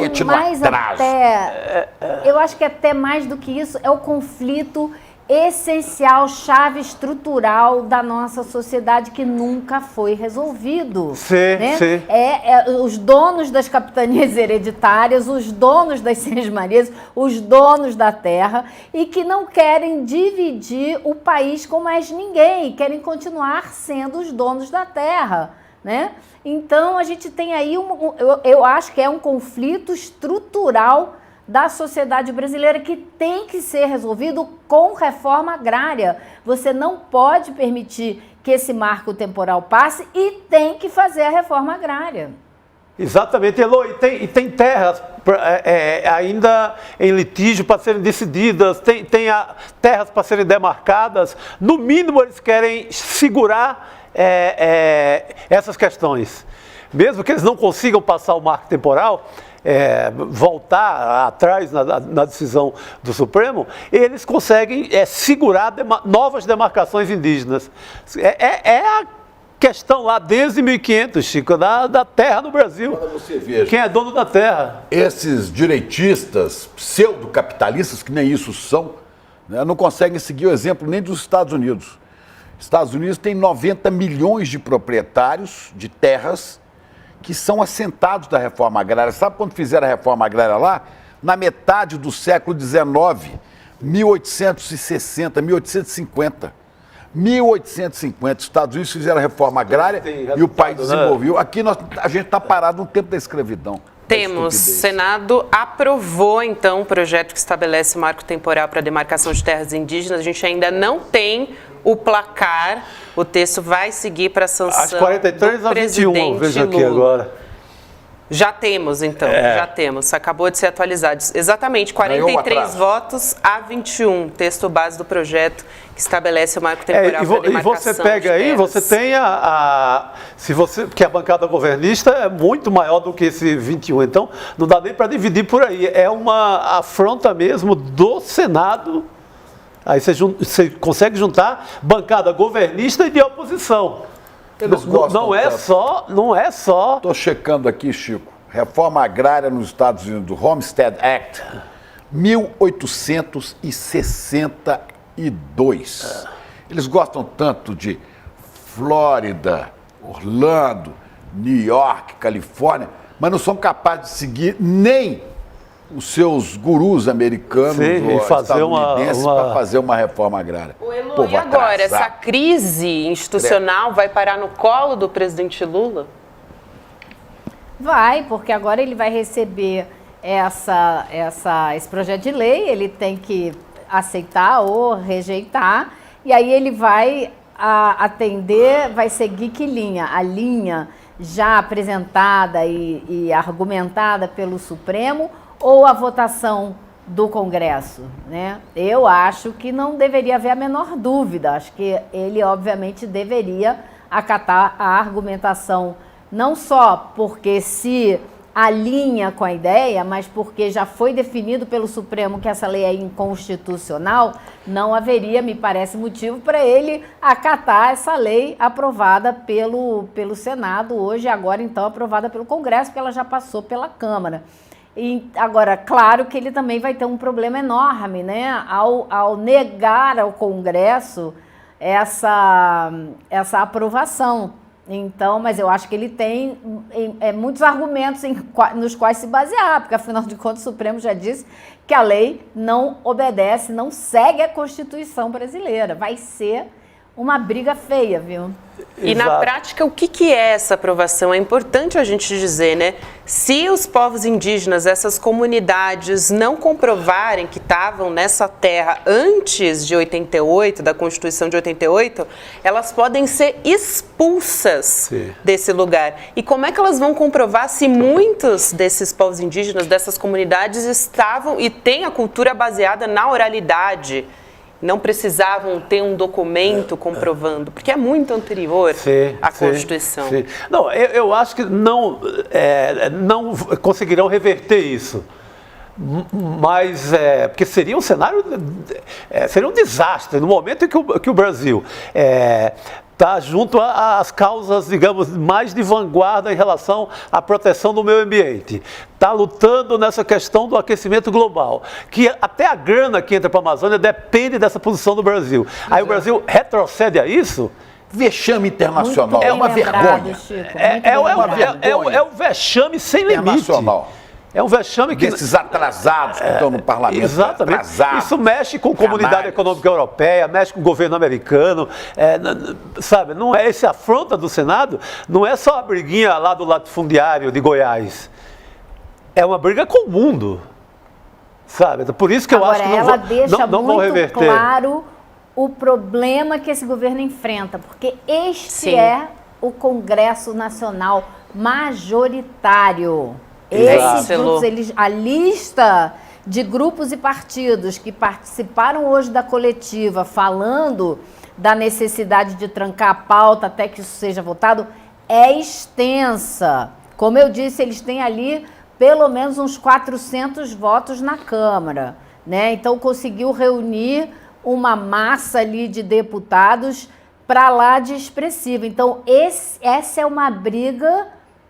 Eu acho que até mais do que isso é o conflito essencial, chave estrutural da nossa sociedade que nunca foi resolvido. Sim. Os donos das capitanias hereditárias, os donos das Seis-Marias, os donos da terra e que não querem dividir o país com mais ninguém, querem continuar sendo os donos da terra, né? Então a gente tem aí eu acho que é um conflito estrutural da sociedade brasileira que tem que ser resolvido com reforma agrária. Você não pode permitir que esse marco temporal passe e tem que fazer a reforma agrária. Exatamente, Elô, e tem terras ainda em litígio para serem decididas, tem terras para serem demarcadas. No mínimo eles querem segurar essas questões. Mesmo que eles não consigam passar o marco temporal, voltar atrás na decisão do Supremo, eles conseguem segurar novas demarcações indígenas. A questão lá desde 1500, Chico, da terra no Brasil. Agora você veja, quem é dono da terra? Esses direitistas, pseudo-capitalistas, que nem isso são, né? Não conseguem seguir o exemplo nem dos Estados Unidos. Estados Unidos tem 90 milhões de proprietários de terras que são assentados da reforma agrária. Sabe quando fizeram a reforma agrária lá? Na metade do século XIX, 1860, 1850. 1850, os Estados Unidos fizeram a reforma agrária e o país desenvolveu. Aqui a gente está parado no tempo da escravidão. Temos, o Senado aprovou, então, o projeto que estabelece o marco temporal para a demarcação de terras indígenas. A gente ainda não tem o placar, o texto vai seguir para a sanção às 43 a 21, veja aqui agora. Já temos, então, já temos. Acabou de ser atualizado. Exatamente, 43 votos a 21, texto base do projeto que estabelece o marco temporal para a demarcação. E você pega aí, você tem porque a bancada governista é muito maior do que esse 21, então não dá nem para dividir por aí. É uma afronta mesmo do Senado. Aí você consegue juntar bancada governista e de oposição. Eles gostam não é só. Estou checando aqui, Chico. Reforma agrária nos Estados Unidos, do Homestead Act, 1862. Eles gostam tanto de Flórida, Orlando, New York, Califórnia, mas não são capazes de seguir nem os seus gurus americanos ou estadunidenses para fazer uma reforma agrária. E agora, essa crise institucional vai parar no colo do presidente Lula? Vai, porque agora ele vai receber esse projeto de lei, ele tem que aceitar ou rejeitar, e aí ele vai atender, vai seguir que linha? A linha já apresentada e argumentada pelo Supremo, ou a votação do Congresso, né? Eu acho que não deveria haver a menor dúvida. Acho que ele, obviamente, deveria acatar a argumentação, não só porque se alinha com a ideia, mas porque já foi definido pelo Supremo que essa lei é inconstitucional, não haveria, me parece, motivo para ele acatar essa lei aprovada pelo Senado hoje, agora então aprovada pelo Congresso, porque ela já passou pela Câmara. E agora, claro que ele também vai ter um problema enorme, né, ao negar ao Congresso essa aprovação. Então, mas eu acho que ele tem muitos argumentos nos quais se basear, porque afinal de contas o Supremo já disse que a lei não obedece, não segue a Constituição brasileira. Vai ser uma briga feia, viu? E na prática, o que é essa aprovação? É importante a gente dizer, né? Se os povos indígenas, essas comunidades, não comprovarem que estavam nessa terra antes de 88, da Constituição de 88, elas podem ser expulsas desse lugar. E como é que elas vão comprovar se muitos desses povos indígenas, dessas comunidades, estavam e têm a cultura baseada na oralidade? Não precisavam ter um documento comprovando, porque é muito anterior à Constituição. Não, eu acho que não conseguirão reverter isso. Mas, porque seria um cenário, seria um desastre no momento em que o Brasil está junto às causas, digamos, mais de vanguarda em relação à proteção do meio ambiente. Está lutando nessa questão do aquecimento global, que até a grana que entra para a Amazônia depende dessa posição do Brasil. Aí o Brasil retrocede a isso. Vexame internacional, é uma vergonha. É um vexame sem limite. É um vexame que... Desses atrasados que estão no parlamento. Exatamente. Atrasados. Isso mexe com a Comunidade Econômica Europeia, mexe com o governo americano. Sabe, não é esse afronta do Senado, não é só a briguinha lá do latifundiário de Goiás. É uma briga com o mundo. Sabe? Por isso que eu acho que não vão reverter. Deixa muito claro o problema que esse governo enfrenta, porque este é o Congresso Nacional majoritário. Esses grupos, a lista de grupos e partidos que participaram hoje da coletiva falando da necessidade de trancar a pauta até que isso seja votado é extensa. Como eu disse, eles têm ali pelo menos uns 400 votos na Câmara, né? Então conseguiu reunir uma massa ali de deputados para lá de expressiva. Então essa é uma briga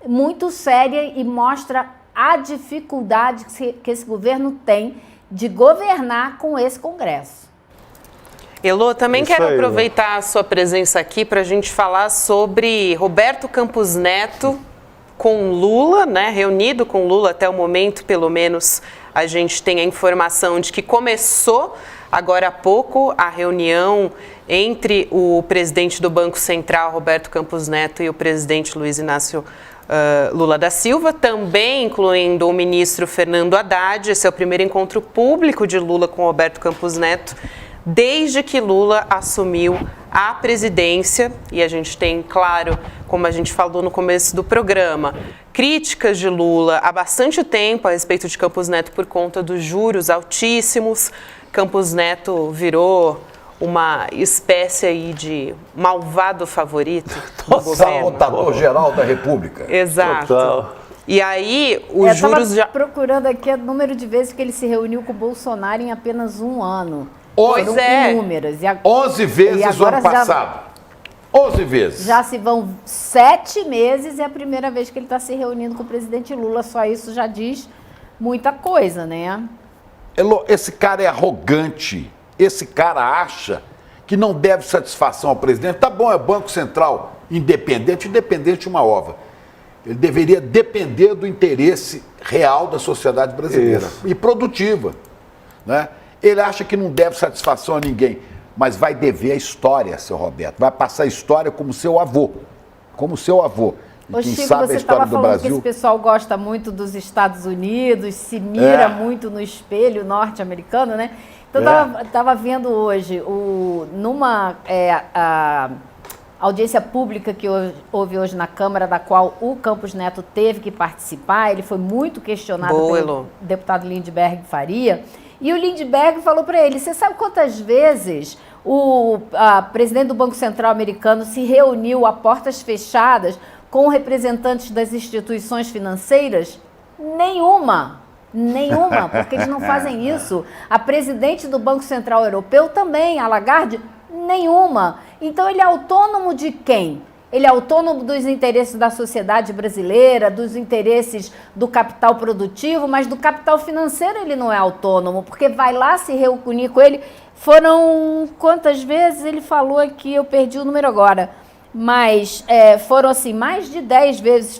muito séria e mostra a dificuldade que esse governo tem de governar com esse Congresso. Elô, também quero aproveitar a sua presença aqui para a gente falar sobre Roberto Campos Neto com Lula, né? Reunido com Lula até o momento, pelo menos a gente tem a informação de que começou agora há pouco a reunião entre o presidente do Banco Central, Roberto Campos Neto, e o presidente Luiz Inácio Lula da Silva, também incluindo o ministro Fernando Haddad. Esse é o primeiro encontro público de Lula com Roberto Campos Neto desde que Lula assumiu a presidência. E a gente tem, claro, como a gente falou no começo do programa, críticas de Lula há bastante tempo a respeito de Campos Neto por conta dos juros altíssimos. Campos Neto virou uma espécie aí de malvado favorito do governo. Sabotador-geral da República. Exato. Total. E aí, os juros já... procurando aqui o número de vezes que ele se reuniu com o Bolsonaro em apenas um ano. Pois foram inúmeras. 11 vezes o ano passado. 11 vezes. Já se vão 7 meses e é a primeira vez que ele está se reunindo com o presidente Lula. Só isso já diz muita coisa, né? Elô, esse cara é arrogante. Esse cara acha que não deve satisfação ao presidente. Tá bom, é Banco Central independente uma ova. Ele deveria depender do interesse real da sociedade brasileira e produtiva, né? Ele acha que não deve satisfação a ninguém, mas vai dever a história, seu Roberto. Vai passar a história como seu avô. Como seu avô. E ô, quem Chico, sabe a você história estava do falando Brasil... que esse pessoal gosta muito dos Estados Unidos, se mira muito no espelho norte-americano, né? Então, eu estava vendo hoje, numa audiência pública que houve hoje na Câmara, da qual o Campos Neto teve que participar. Ele foi muito questionado pelo deputado Lindbergh Faria. E o Lindbergh falou para ele, você sabe quantas vezes o presidente do Banco Central americano se reuniu a portas fechadas com representantes das instituições financeiras? Nenhuma, porque eles não fazem isso. A presidente do Banco Central Europeu também, a Lagarde, nenhuma. Então ele é autônomo de quem? Ele é autônomo dos interesses da sociedade brasileira, dos interesses do capital produtivo, mas do capital financeiro ele não é autônomo, porque vai lá se reunir com ele. Foram quantas vezes ele falou aqui, eu perdi o número agora, mas foram assim, mais de 10 vezes.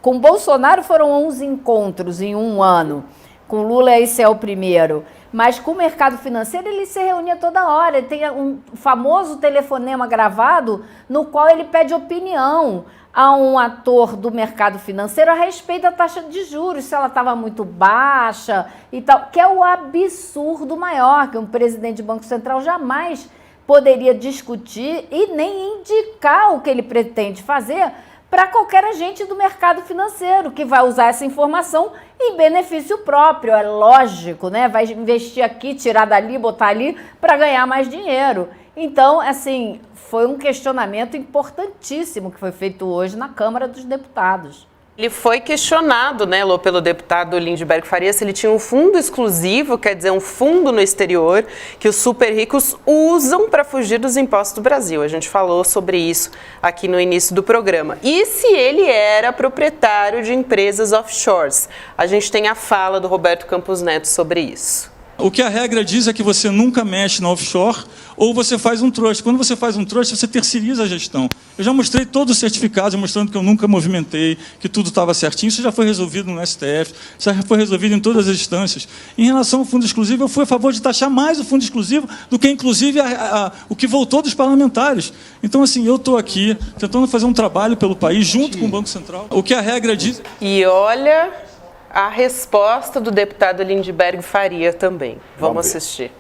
Com Bolsonaro foram 11 encontros em um ano, com Lula esse é o primeiro. Mas com o mercado financeiro ele se reunia toda hora. Ele tem um famoso telefonema gravado no qual ele pede opinião a um ator do mercado financeiro a respeito da taxa de juros, se ela estava muito baixa e tal, que é o absurdo maior, que um presidente de Banco Central jamais poderia discutir e nem indicar o que ele pretende fazer para qualquer agente do mercado financeiro que vai usar essa informação em benefício próprio, é lógico, né? Vai investir aqui, tirar dali, botar ali para ganhar mais dinheiro. Então, assim, foi um questionamento importantíssimo que foi feito hoje na Câmara dos Deputados. Ele foi questionado, né, Lô, pelo deputado Lindbergh Faria, se ele tinha um fundo exclusivo, quer dizer, um fundo no exterior, que os super ricos usam para fugir dos impostos do Brasil. A gente falou sobre isso aqui no início do programa. E se ele era proprietário de empresas offshores? A gente tem a fala do Roberto Campos Neto sobre isso. O que a regra diz é que você nunca mexe na offshore ou você faz um trust. Quando você faz um trust, você terceiriza a gestão. Eu já mostrei todos os certificados, mostrando que eu nunca movimentei, que tudo estava certinho. Isso já foi resolvido no STF, isso já foi resolvido em todas as instâncias. Em relação ao fundo exclusivo, eu fui a favor de taxar mais o fundo exclusivo do que, inclusive, o que voltou dos parlamentares. Então, assim, eu estou aqui tentando fazer um trabalho pelo país, junto com o Banco Central. O que a regra diz... E olha... a resposta do deputado Lindbergh Faria também. Vamos assistir.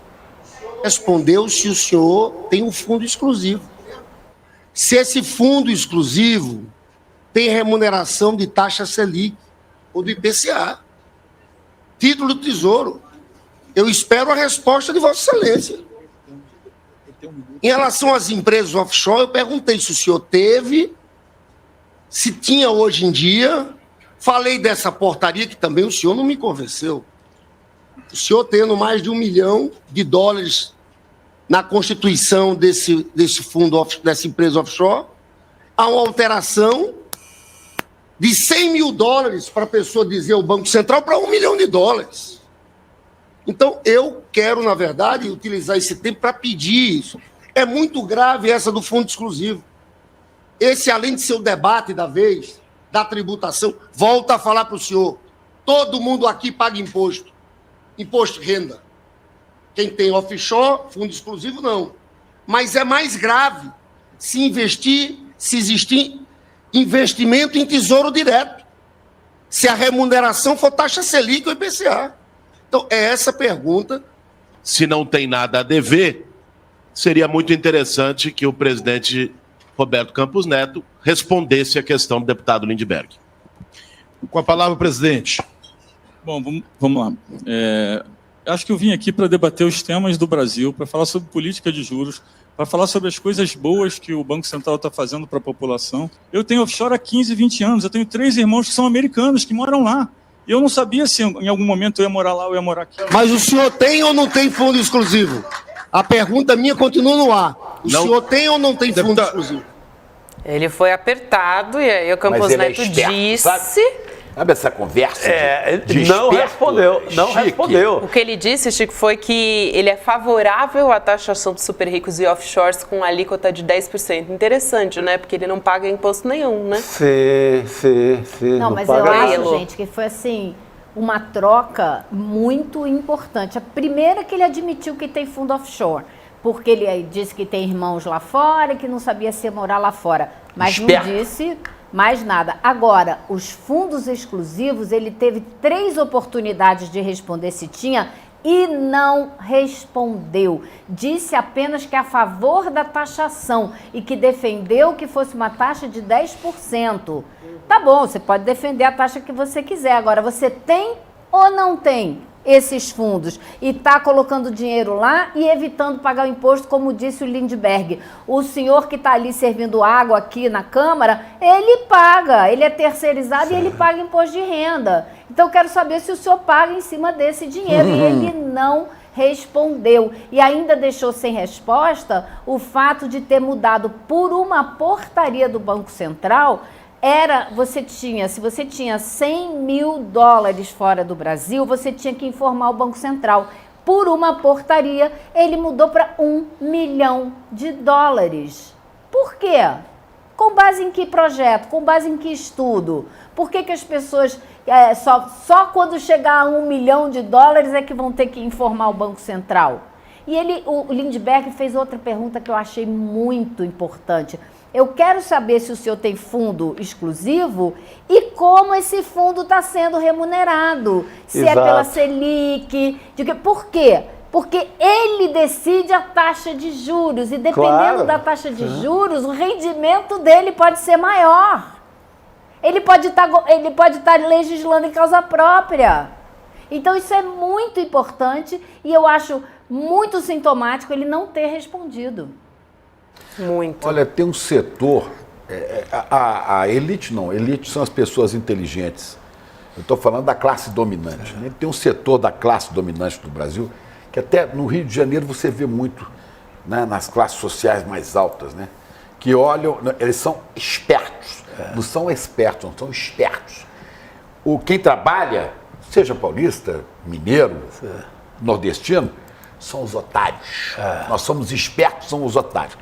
Respondeu se o senhor tem um fundo exclusivo. Se esse fundo exclusivo tem remuneração de taxa Selic ou do IPCA, título do Tesouro. Eu espero a resposta de Vossa Excelência. Em relação às empresas offshore, eu perguntei se o senhor teve, se tinha hoje em dia... Falei dessa portaria que também o senhor não me convenceu. O senhor tendo mais de $1 milhão na constituição desse fundo, dessa empresa offshore, há uma alteração de $100 mil para a pessoa dizer o Banco Central para $1 milhão. Então, eu quero, na verdade, utilizar esse tempo para pedir isso. É muito grave essa do fundo exclusivo. Esse, além de ser o debate da vez, da tributação, volta a falar para o senhor. Todo mundo aqui paga imposto. Imposto de renda. Quem tem offshore, fundo exclusivo, não. Mas é mais grave se existir investimento em tesouro direto. Se a remuneração for taxa Selic ou IPCA. Então, é essa pergunta. Se não tem nada a dever, seria muito interessante que o presidente Roberto Campos Neto respondesse a questão do deputado Lindbergh. Com a palavra, presidente. Bom, vamos lá. Acho que eu vim aqui para debater os temas do Brasil, para falar sobre política de juros, para falar sobre as coisas boas que o Banco Central está fazendo para a população. Eu tenho offshore há 15, 20 anos, eu tenho 3 irmãos que são americanos, que moram lá. E eu não sabia se em algum momento eu ia morar lá ou ia morar aqui. Mas o senhor tem ou não tem fundo exclusivo? A pergunta minha continua no ar. O senhor tem ou não tem fundo exclusivo? Ele foi apertado e aí o Campos Neto disse... Sabe essa conversa de não esperto, respondeu. O que ele disse, Chico, foi que ele é favorável à taxação de super ricos e offshores com alíquota de 10%. Interessante, né? Porque ele não paga imposto nenhum, né? Sim. Não, mas eu acho, gente, que foi assim, uma troca muito importante. A primeira é que ele admitiu que tem fundo offshore, porque ele disse que tem irmãos lá fora e que não sabia se ia morar lá fora. Mas não disse... mais nada. Agora, os fundos exclusivos, ele teve 3 oportunidades de responder se tinha e não respondeu. Disse apenas que é a favor da taxação e que defendeu que fosse uma taxa de 10%. Tá bom, você pode defender a taxa que você quiser. Agora, você tem ou não tem esses fundos e está colocando dinheiro lá e evitando pagar o imposto, como disse o Lindbergh. O senhor que está ali servindo água aqui na Câmara, ele paga, ele é terceirizado e ele paga imposto de renda. Então, eu quero saber se o senhor paga em cima desse dinheiro. E ele não respondeu. E ainda deixou sem resposta o fato de ter mudado por uma portaria do Banco Central. Se você tinha 100 mil dólares fora do Brasil, você tinha que informar o Banco Central. Por uma portaria, ele mudou para 1 milhão de dólares. Por quê? Com base em que projeto? Com base em que estudo? Por que as pessoas, só quando chegar a 1 milhão de dólares é que vão ter que informar o Banco Central? E o Lindbergh fez outra pergunta que eu achei muito importante. Eu quero saber se o senhor tem fundo exclusivo e como esse fundo está sendo remunerado. Se é pela Selic. Por quê? Porque ele decide a taxa de juros e dependendo da taxa de juros, o rendimento dele pode ser maior. Ele pode estar legislando em causa própria. Então isso é muito importante e eu acho muito sintomático ele não ter respondido. Muito. Olha, tem um setor, a elite não, elite são as pessoas inteligentes. Eu estou falando da classe dominante. Né? Tem um setor da classe dominante do Brasil, que até no Rio de Janeiro você vê muito, né, nas classes sociais mais altas, né, que olham, eles são espertos, não são espertos, não são espertos. Quem trabalha, seja paulista, mineiro, nordestino, são os otários. Nós somos espertos, somos os otários.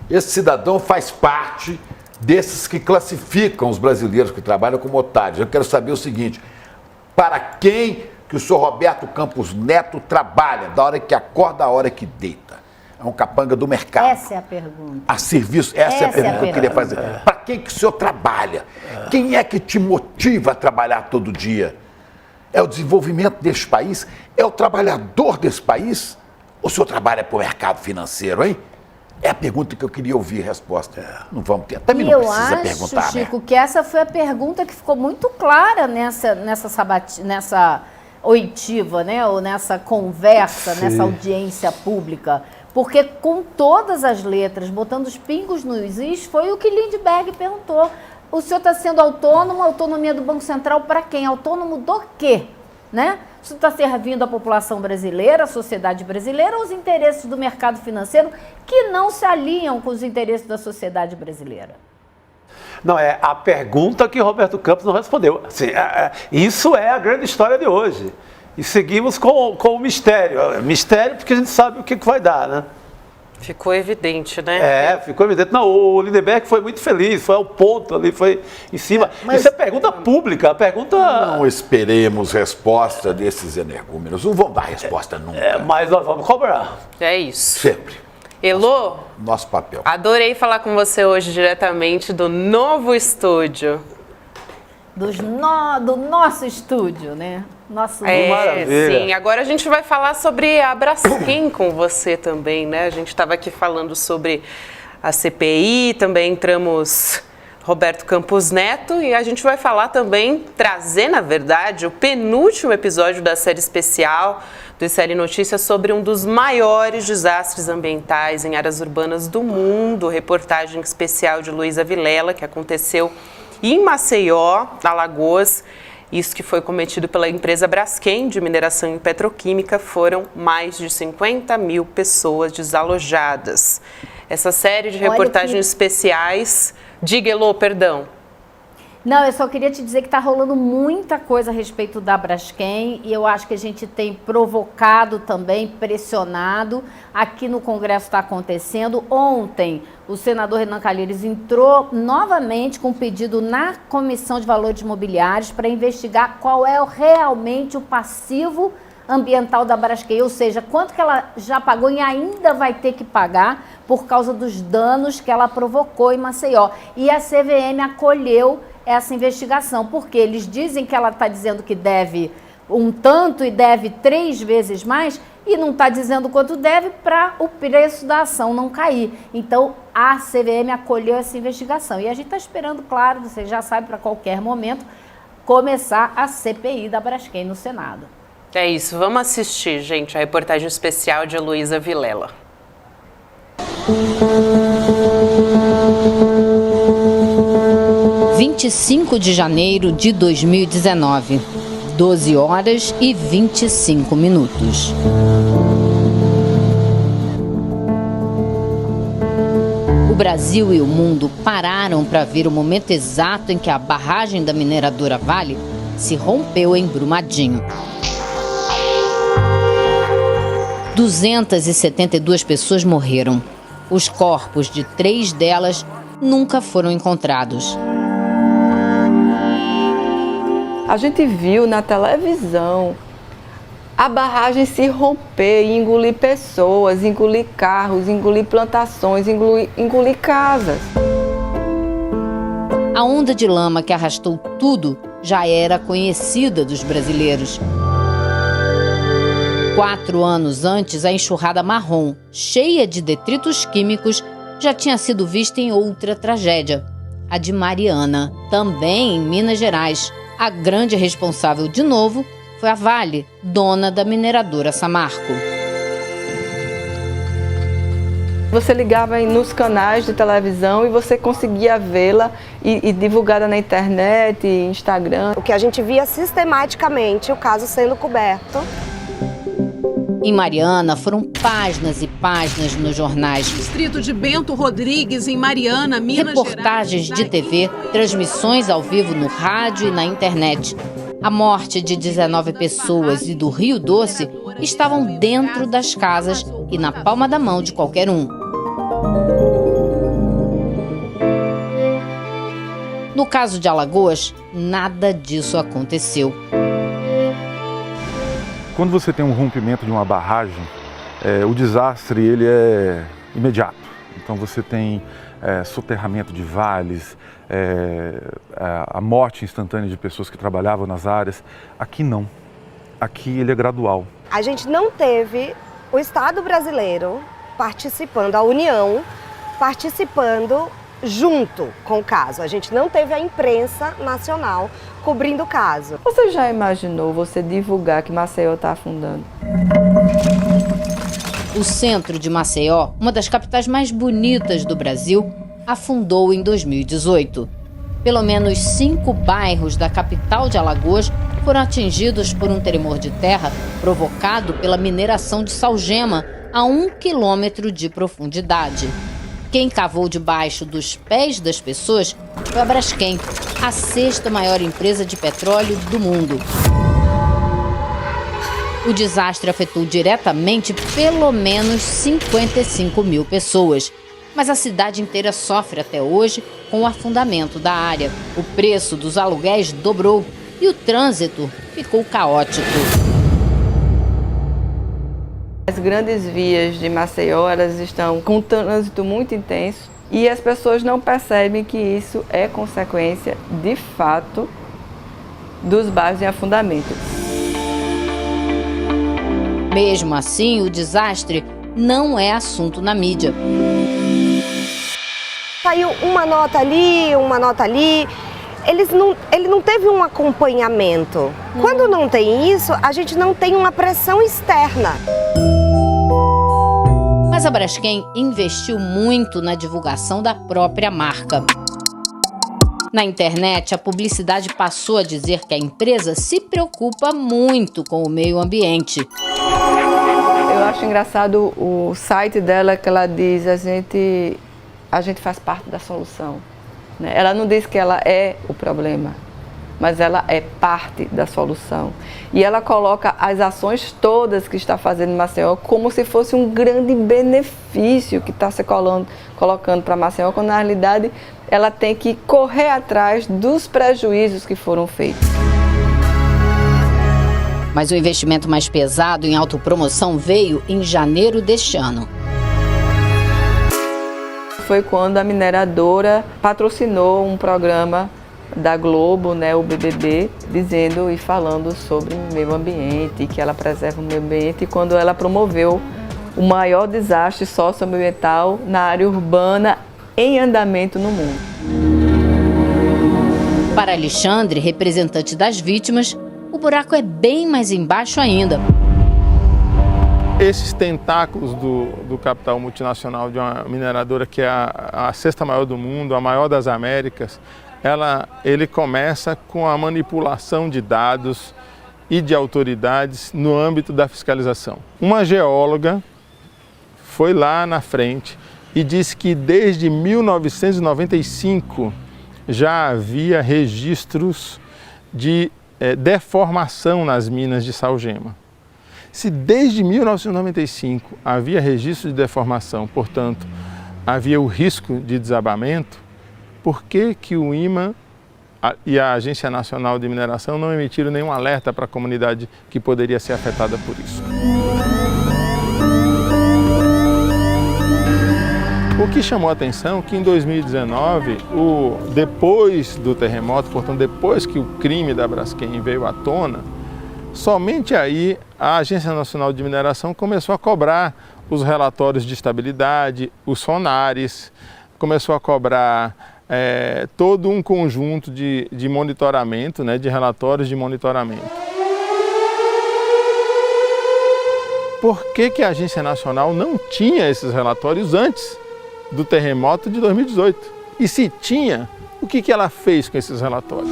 Esse cidadão faz parte desses que classificam os brasileiros que trabalham como otários. Eu quero saber o seguinte, para quem que o senhor Roberto Campos Neto trabalha, da hora que acorda à hora que deita? É um capanga do mercado. Essa é a pergunta. A serviço, essa é a pergunta que eu queria fazer. Para quem que o senhor trabalha? Quem é que te motiva a trabalhar todo dia? É o desenvolvimento deste país? É o trabalhador desse país? Ou o senhor trabalha para o mercado financeiro, hein? É a pergunta que eu queria ouvir a resposta. Não vamos ter. Também não precisa perguntar, eu acho, Chico, que essa foi a pergunta que ficou muito clara nessa oitiva, né? Ou nessa conversa, nessa audiência pública. Porque com todas as letras, botando os pingos nos is, foi o que Lindbergh perguntou. O senhor está sendo autônomo, autonomia do Banco Central para quem? Autônomo do quê? Né? Isso está servindo a população brasileira, a sociedade brasileira, ou os interesses do mercado financeiro que não se alinham com os interesses da sociedade brasileira? Não, é a pergunta que Roberto Campos não respondeu. Assim, isso é a grande história de hoje. E seguimos com o mistério. Mistério porque a gente sabe o que vai dar, né? Ficou evidente, né? Ficou evidente. Não, o Lindenberg foi muito feliz, foi ao ponto ali, foi em cima. Mas isso é pergunta pública, pergunta... Não esperemos resposta desses energúmenos. Não vão dar resposta nunca. Mas nós vamos cobrar. É isso. Sempre. Elô, Nosso papel. adorei falar com você hoje diretamente do novo estúdio. Do nosso estúdio, né? Nosso Sim, agora a gente vai falar sobre a Braskem com você também, né? A gente estava aqui falando sobre a CPI, também entramos Roberto Campos Neto e a gente vai falar também, trazer, na verdade, o penúltimo episódio da série especial do Série Notícias sobre um dos maiores desastres ambientais em áreas urbanas do mundo, reportagem especial de Luísa Vilela, que aconteceu em Maceió, Alagoas. Isso que foi cometido pela empresa Braskem de mineração e petroquímica, foram mais de 50 mil pessoas desalojadas. Essa série de reportagens especiais... Diga, Elô, perdão. Não, eu só queria te dizer que está rolando muita coisa a respeito da Braskem e eu acho que a gente tem provocado também, pressionado. Aqui no Congresso está acontecendo. Ontem, o senador Renan Calheiros entrou novamente com um pedido na Comissão de Valores Imobiliários para investigar qual é realmente o passivo ambiental da Braskem, ou seja, quanto que ela já pagou e ainda vai ter que pagar por causa dos danos que ela provocou em Maceió. E a CVM acolheu essa investigação, porque eles dizem que ela está dizendo que deve um tanto e deve 3 vezes mais e não está dizendo quanto deve para o preço da ação não cair. Então, a CVM acolheu essa investigação. E a gente está esperando, claro, você já sabe, para qualquer momento, começar a CPI da Braskem no Senado. É isso, vamos assistir, gente, a reportagem especial de Luísa Vilela. 25 de janeiro de 2019, 12 horas e 25 minutos. O Brasil e o mundo pararam para ver o momento exato em que a barragem da mineradora Vale se rompeu em Brumadinho. 272 pessoas morreram. Os corpos de 3 delas nunca foram encontrados. A gente viu na televisão a barragem se romper e engolir pessoas, engolir carros, engolir plantações, engolir casas. A onda de lama que arrastou tudo já era conhecida dos brasileiros. 4 anos antes, a enxurrada marrom, cheia de detritos químicos, já tinha sido vista em outra tragédia, a de Mariana, também em Minas Gerais. A grande responsável, de novo, foi a Vale, dona da mineradora Samarco. Você ligava nos canais de televisão e você conseguia vê-la e divulgada na internet, Instagram. O que a gente via sistematicamente, o caso sendo coberto. Em Mariana, foram páginas e páginas nos jornais. Distrito de Bento Rodrigues, em Mariana, Minas Gerais. Reportagens de TV, transmissões ao vivo no rádio e na internet. A morte de 19 pessoas e do Rio Doce estavam dentro das casas e na palma da mão de qualquer um. No caso de Alagoas, nada disso aconteceu. Quando você tem um rompimento de uma barragem, o desastre ele é imediato. Então você tem soterramento de vales, a morte instantânea de pessoas que trabalhavam nas áreas. Aqui não. Aqui ele é gradual. A gente não teve o Estado brasileiro participando, a União participando junto com o caso. A gente não teve a imprensa nacional cobrindo o caso. Você já imaginou você divulgar que Maceió está afundando? O centro de Maceió, uma das capitais mais bonitas do Brasil, afundou em 2018. Pelo menos 5 bairros da capital de Alagoas foram atingidos por um tremor de terra provocado pela mineração de salgema a 1 quilômetro de profundidade. Quem cavou debaixo dos pés das pessoas foi a Braskem, a 6ª maior empresa de petróleo do mundo. O desastre afetou diretamente pelo menos 55 mil pessoas. Mas a cidade inteira sofre até hoje com o afundamento da área. O preço dos aluguéis dobrou e o trânsito ficou caótico. As grandes vias de Maceió, elas estão com um trânsito muito intenso e as pessoas não percebem que isso é consequência, de fato, dos bairros em afundamento. Mesmo assim, o desastre não é assunto na mídia. Saiu uma nota ali, uma nota ali. Ele não teve um acompanhamento. Quando não tem isso, a gente não tem uma pressão externa. Mas a Braskem investiu muito na divulgação da própria marca. Na internet, a publicidade passou a dizer que a empresa se preocupa muito com o meio ambiente. Eu acho engraçado o site dela, que ela diz a gente faz parte da solução. Ela não diz que ela é o problema, mas ela é parte da solução. E ela coloca as ações todas que está fazendo em Maceió como se fosse um grande benefício que está se colocando para Maceió, quando na realidade ela tem que correr atrás dos prejuízos que foram feitos. Mas o investimento mais pesado em autopromoção veio em janeiro deste ano. Foi quando a mineradora patrocinou um programa da Globo, o BBB, dizendo e falando sobre o meio ambiente, que ela preserva o meio ambiente, e quando ela promoveu o maior desastre socioambiental na área urbana em andamento no mundo. Para Alexandre, representante das vítimas, o buraco é bem mais embaixo ainda. Esses tentáculos do capital multinacional de uma mineradora que é a sexta maior do mundo, a maior das Américas, ele começa com a manipulação de dados e de autoridades no âmbito da fiscalização. Uma geóloga foi lá na frente e disse que desde 1995 já havia registros de deformação nas minas de sal-gema. Se desde 1995 havia registro de deformação, portanto, havia o risco de desabamento, por que o IMA e a Agência Nacional de Mineração não emitiram nenhum alerta para a comunidade que poderia ser afetada por isso? O que chamou a atenção é que em 2019, depois do terremoto, portanto, depois que o crime da Braskem veio à tona, somente aí a Agência Nacional de Mineração começou a cobrar os relatórios de estabilidade, os sonares, começou a cobrar todo um conjunto de monitoramento, de relatórios de monitoramento. Por que a Agência Nacional não tinha esses relatórios antes do terremoto de 2018? E se tinha, o que ela fez com esses relatórios?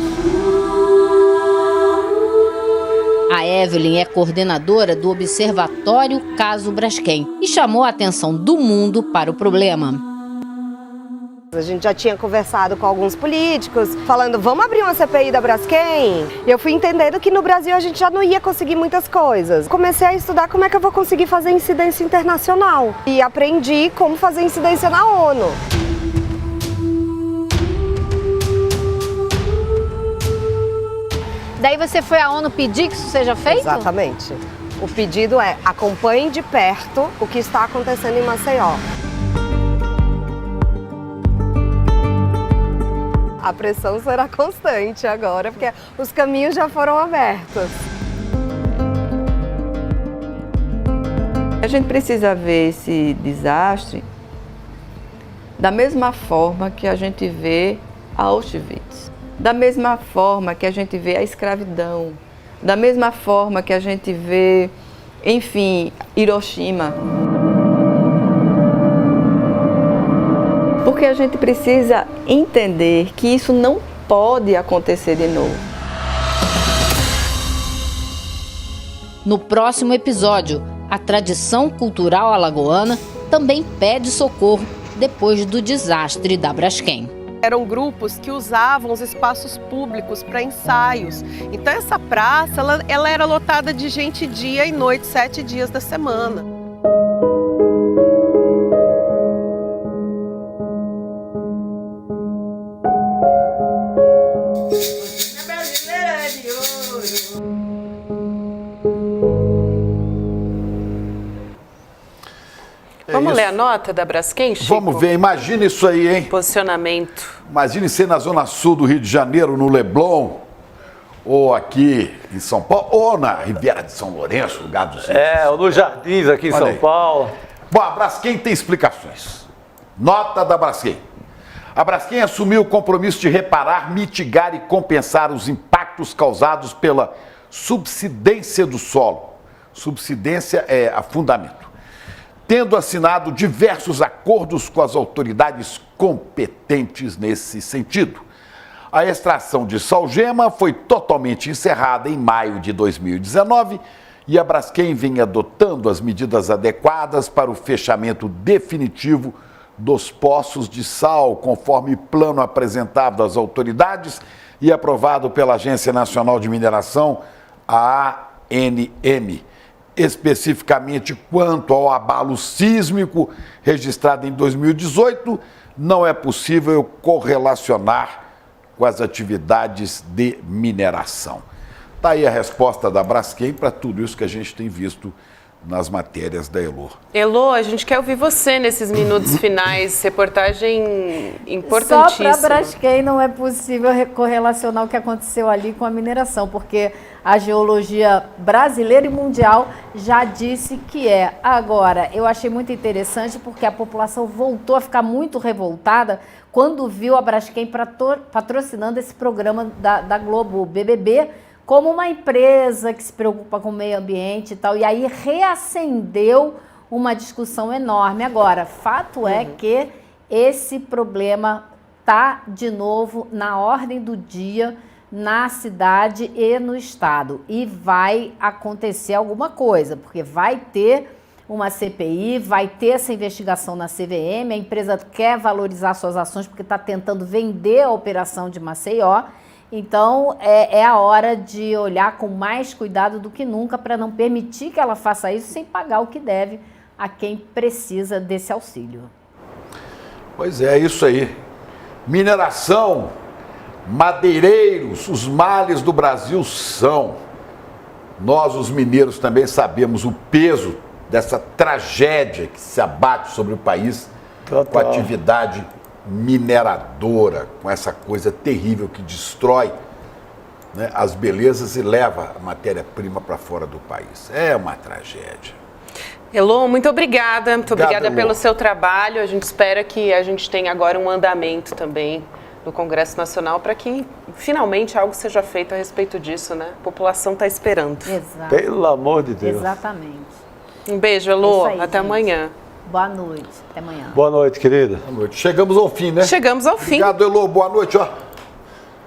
A Evelyn é coordenadora do Observatório Caso Braskem e chamou a atenção do mundo para o problema. A gente já tinha conversado com alguns políticos, falando, vamos abrir uma CPI da Braskem? E eu fui entendendo que no Brasil a gente já não ia conseguir muitas coisas. Comecei a estudar como é que eu vou conseguir fazer incidência internacional. E aprendi como fazer incidência na ONU. Daí você foi à ONU pedir que isso seja feito? Exatamente. O pedido é, acompanhe de perto o que está acontecendo em Maceió. A pressão será constante agora, porque os caminhos já foram abertos. A gente precisa ver esse desastre da mesma forma que a gente vê Auschwitz, da mesma forma que a gente vê a escravidão, da mesma forma que a gente vê, enfim, Hiroshima. Porque a gente precisa entender que isso não pode acontecer de novo. No próximo episódio, a tradição cultural alagoana também pede socorro depois do desastre da Braskem. Eram grupos que usavam os espaços públicos para ensaios. Então essa praça, ela era lotada de gente dia e noite, 7 dias da semana. Vamos ler a nota da Braskem, Chico? Vamos ver, imagina isso aí, hein? Posicionamento. Imagine ser na Zona Sul do Rio de Janeiro, no Leblon, ou aqui em São Paulo, ou na Riviera de São Lourenço, lugar dos índios. Ou nos Jardins aqui em Olha São aí. Paulo. Bom, a Braskem tem explicações. Nota da Braskem. A Braskem assumiu o compromisso de reparar, mitigar e compensar os impactos causados pela subsidência do solo. Subsidência é afundamento. Tendo assinado diversos acordos com as autoridades competentes nesse sentido. A extração de salgema foi totalmente encerrada em maio de 2019 e a Braskem vem adotando as medidas adequadas para o fechamento definitivo dos poços de sal, conforme plano apresentado às autoridades e aprovado pela Agência Nacional de Mineração, a ANM. Especificamente quanto ao abalo sísmico registrado em 2018, não é possível correlacionar com as atividades de mineração. Está aí a resposta da Braskem para tudo isso que a gente tem visto nas matérias da Elô. Elô, a gente quer ouvir você nesses minutos finais, reportagem importantíssima. Só para a Braskem não é possível correlacionar o que aconteceu ali com a mineração, porque a geologia brasileira e mundial já disse que é. Agora, eu achei muito interessante porque a população voltou a ficar muito revoltada quando viu a Braskem patrocinando esse programa da Globo BBB, como uma empresa que se preocupa com o meio ambiente e tal, e aí reacendeu uma discussão enorme. Agora, fato é que esse problema está de novo na ordem do dia na cidade e no estado, e vai acontecer alguma coisa, porque vai ter uma CPI, vai ter essa investigação na CVM, a empresa quer valorizar suas ações porque está tentando vender a operação de Maceió. Então, é a hora de olhar com mais cuidado do que nunca para não permitir que ela faça isso sem pagar o que deve a quem precisa desse auxílio. Pois é, isso aí. Mineração, madeireiros, os males do Brasil são. Nós, os mineiros, também sabemos o peso dessa tragédia que se abate sobre o país com a atividade mineradora, com essa coisa terrível que destrói, né, as belezas e leva a matéria-prima para fora do país. É uma tragédia. Elô, muito obrigada. Muito obrigada Elô, pelo seu trabalho. A gente espera que a gente tenha agora um andamento também no Congresso Nacional para que finalmente algo seja feito a respeito disso, né? A população está esperando. Exato. Pelo amor de Deus. Exatamente. Um beijo, Elô. Aí, até gente. Amanhã. Boa noite. Até amanhã. Boa noite, querida. Boa noite. Chegamos ao fim, né? Chegamos ao fim. Obrigado, Elô. Boa noite, ó.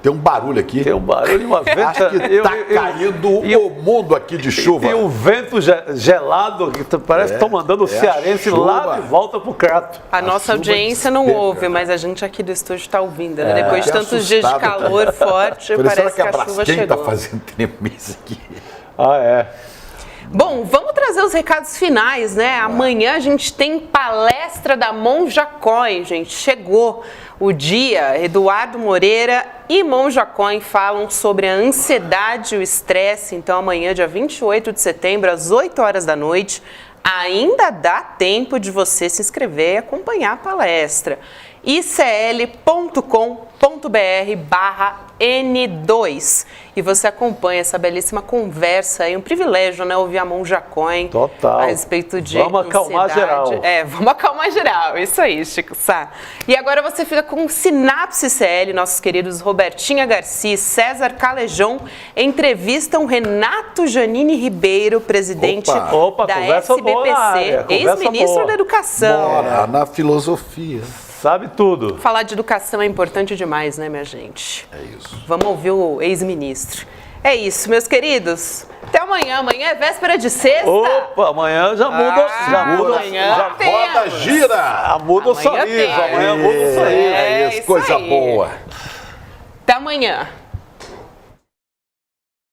Tem um barulho aqui. Tem um barulho, uma venta. Acho que tá caindo o mundo aqui de chuva. E um vento gelado, que parece que estão mandando o cearense lá de volta pro crato. A nossa audiência não ouve, mas a gente aqui do estúdio está ouvindo, né? Depois de tantos dias de calor forte, parece que a chuva chegou. Quem tá fazendo tremência aqui? Ah, é. Bom, vamos trazer os recados finais, né? Amanhã a gente tem palestra da Monja Coin, gente. Chegou o dia. Eduardo Moreira e Monja Coin falam sobre a ansiedade e o estresse. Então, amanhã, dia 28 de setembro, às 8 horas da noite, ainda dá tempo de você se inscrever e acompanhar a palestra. icl.com.br/N2 e você acompanha essa belíssima conversa aí, um privilégio, né, ouvir a Monja Coin a respeito de vamos acalmar ansiedade. geral. Vamos acalmar geral, isso aí, Chico Sá. E agora você fica com Sinapse CL, nossos queridos Robertinha Garcia e César Calejão entrevistam Renato Janine Ribeiro, presidente da SBPC, ex-ministro da Educação. Bora na filosofia. Sabe tudo. Falar de educação é importante demais, né, minha gente? É isso. Vamos ouvir o ex-ministro. É isso, meus queridos. Até amanhã. Amanhã é véspera de sexta. Opa, amanhã já muda. Amanhã já roda, gira. Já muda o sorriso. Amanhã muda o sorriso. É isso, coisa boa. Até amanhã.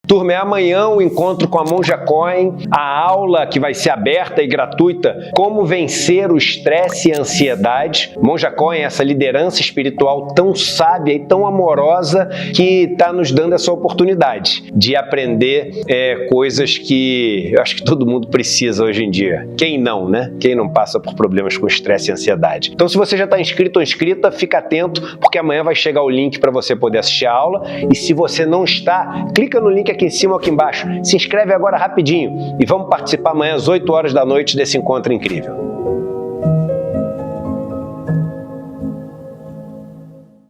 Turma, é amanhã o encontro com a Monja Coin, a aula que vai ser aberta e gratuita, como vencer o estresse e a ansiedade. Monja Coin é essa liderança espiritual tão sábia e tão amorosa que está nos dando essa oportunidade de aprender coisas que eu acho que todo mundo precisa hoje em dia. Quem não, né? Quem não passa por problemas com estresse e ansiedade. Então, se você já está inscrito ou inscrita, fica atento, porque amanhã vai chegar o link para você poder assistir a aula. E se você não está, clica no link aqui em cima ou aqui embaixo. Se inscreve agora rapidinho e vamos participar amanhã às 8 horas da noite desse encontro incrível.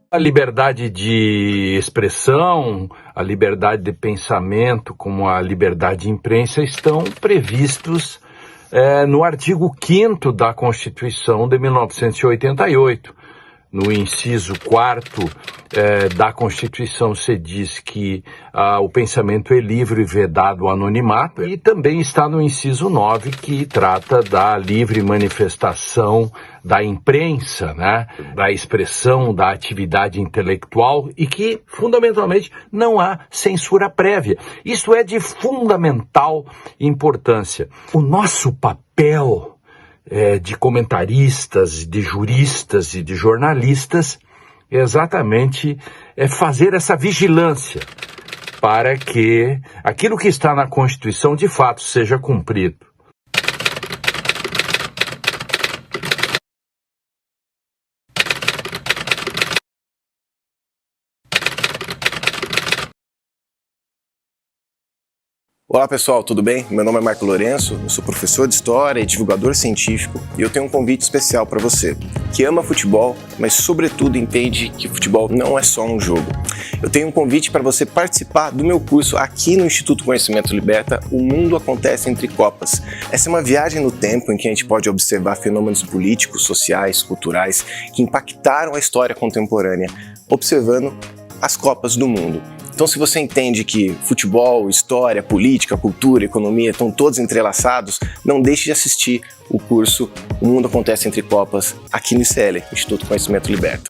A liberdade de expressão, a liberdade de pensamento, como a liberdade de imprensa, estão previstos no artigo 5º da Constituição de 1988. No inciso 4º da Constituição se diz que o pensamento é livre e vedado ao anonimato, e também está no inciso 9, que trata da livre manifestação da imprensa, né, da expressão da atividade intelectual, e que, fundamentalmente, não há censura prévia. Isso é de fundamental importância. O nosso papel de comentaristas, de juristas e de jornalistas exatamente fazer essa vigilância para que aquilo que está na Constituição de fato seja cumprido. Olá pessoal, tudo bem? Meu nome é Marco Lourenço, eu sou professor de História e divulgador científico e eu tenho um convite especial para você, que ama futebol, mas sobretudo entende que futebol não é só um jogo. Eu tenho um convite para você participar do meu curso aqui no Instituto Conhecimento Liberta, O Mundo Acontece Entre Copas. Essa é uma viagem no tempo em que a gente pode observar fenômenos políticos, sociais, culturais que impactaram a história contemporânea, observando as Copas do Mundo. Então, se você entende que futebol, história, política, cultura, economia estão todos entrelaçados, não deixe de assistir o curso O Mundo Acontece Entre Copas aqui no ICL, Instituto Conhecimento Liberta.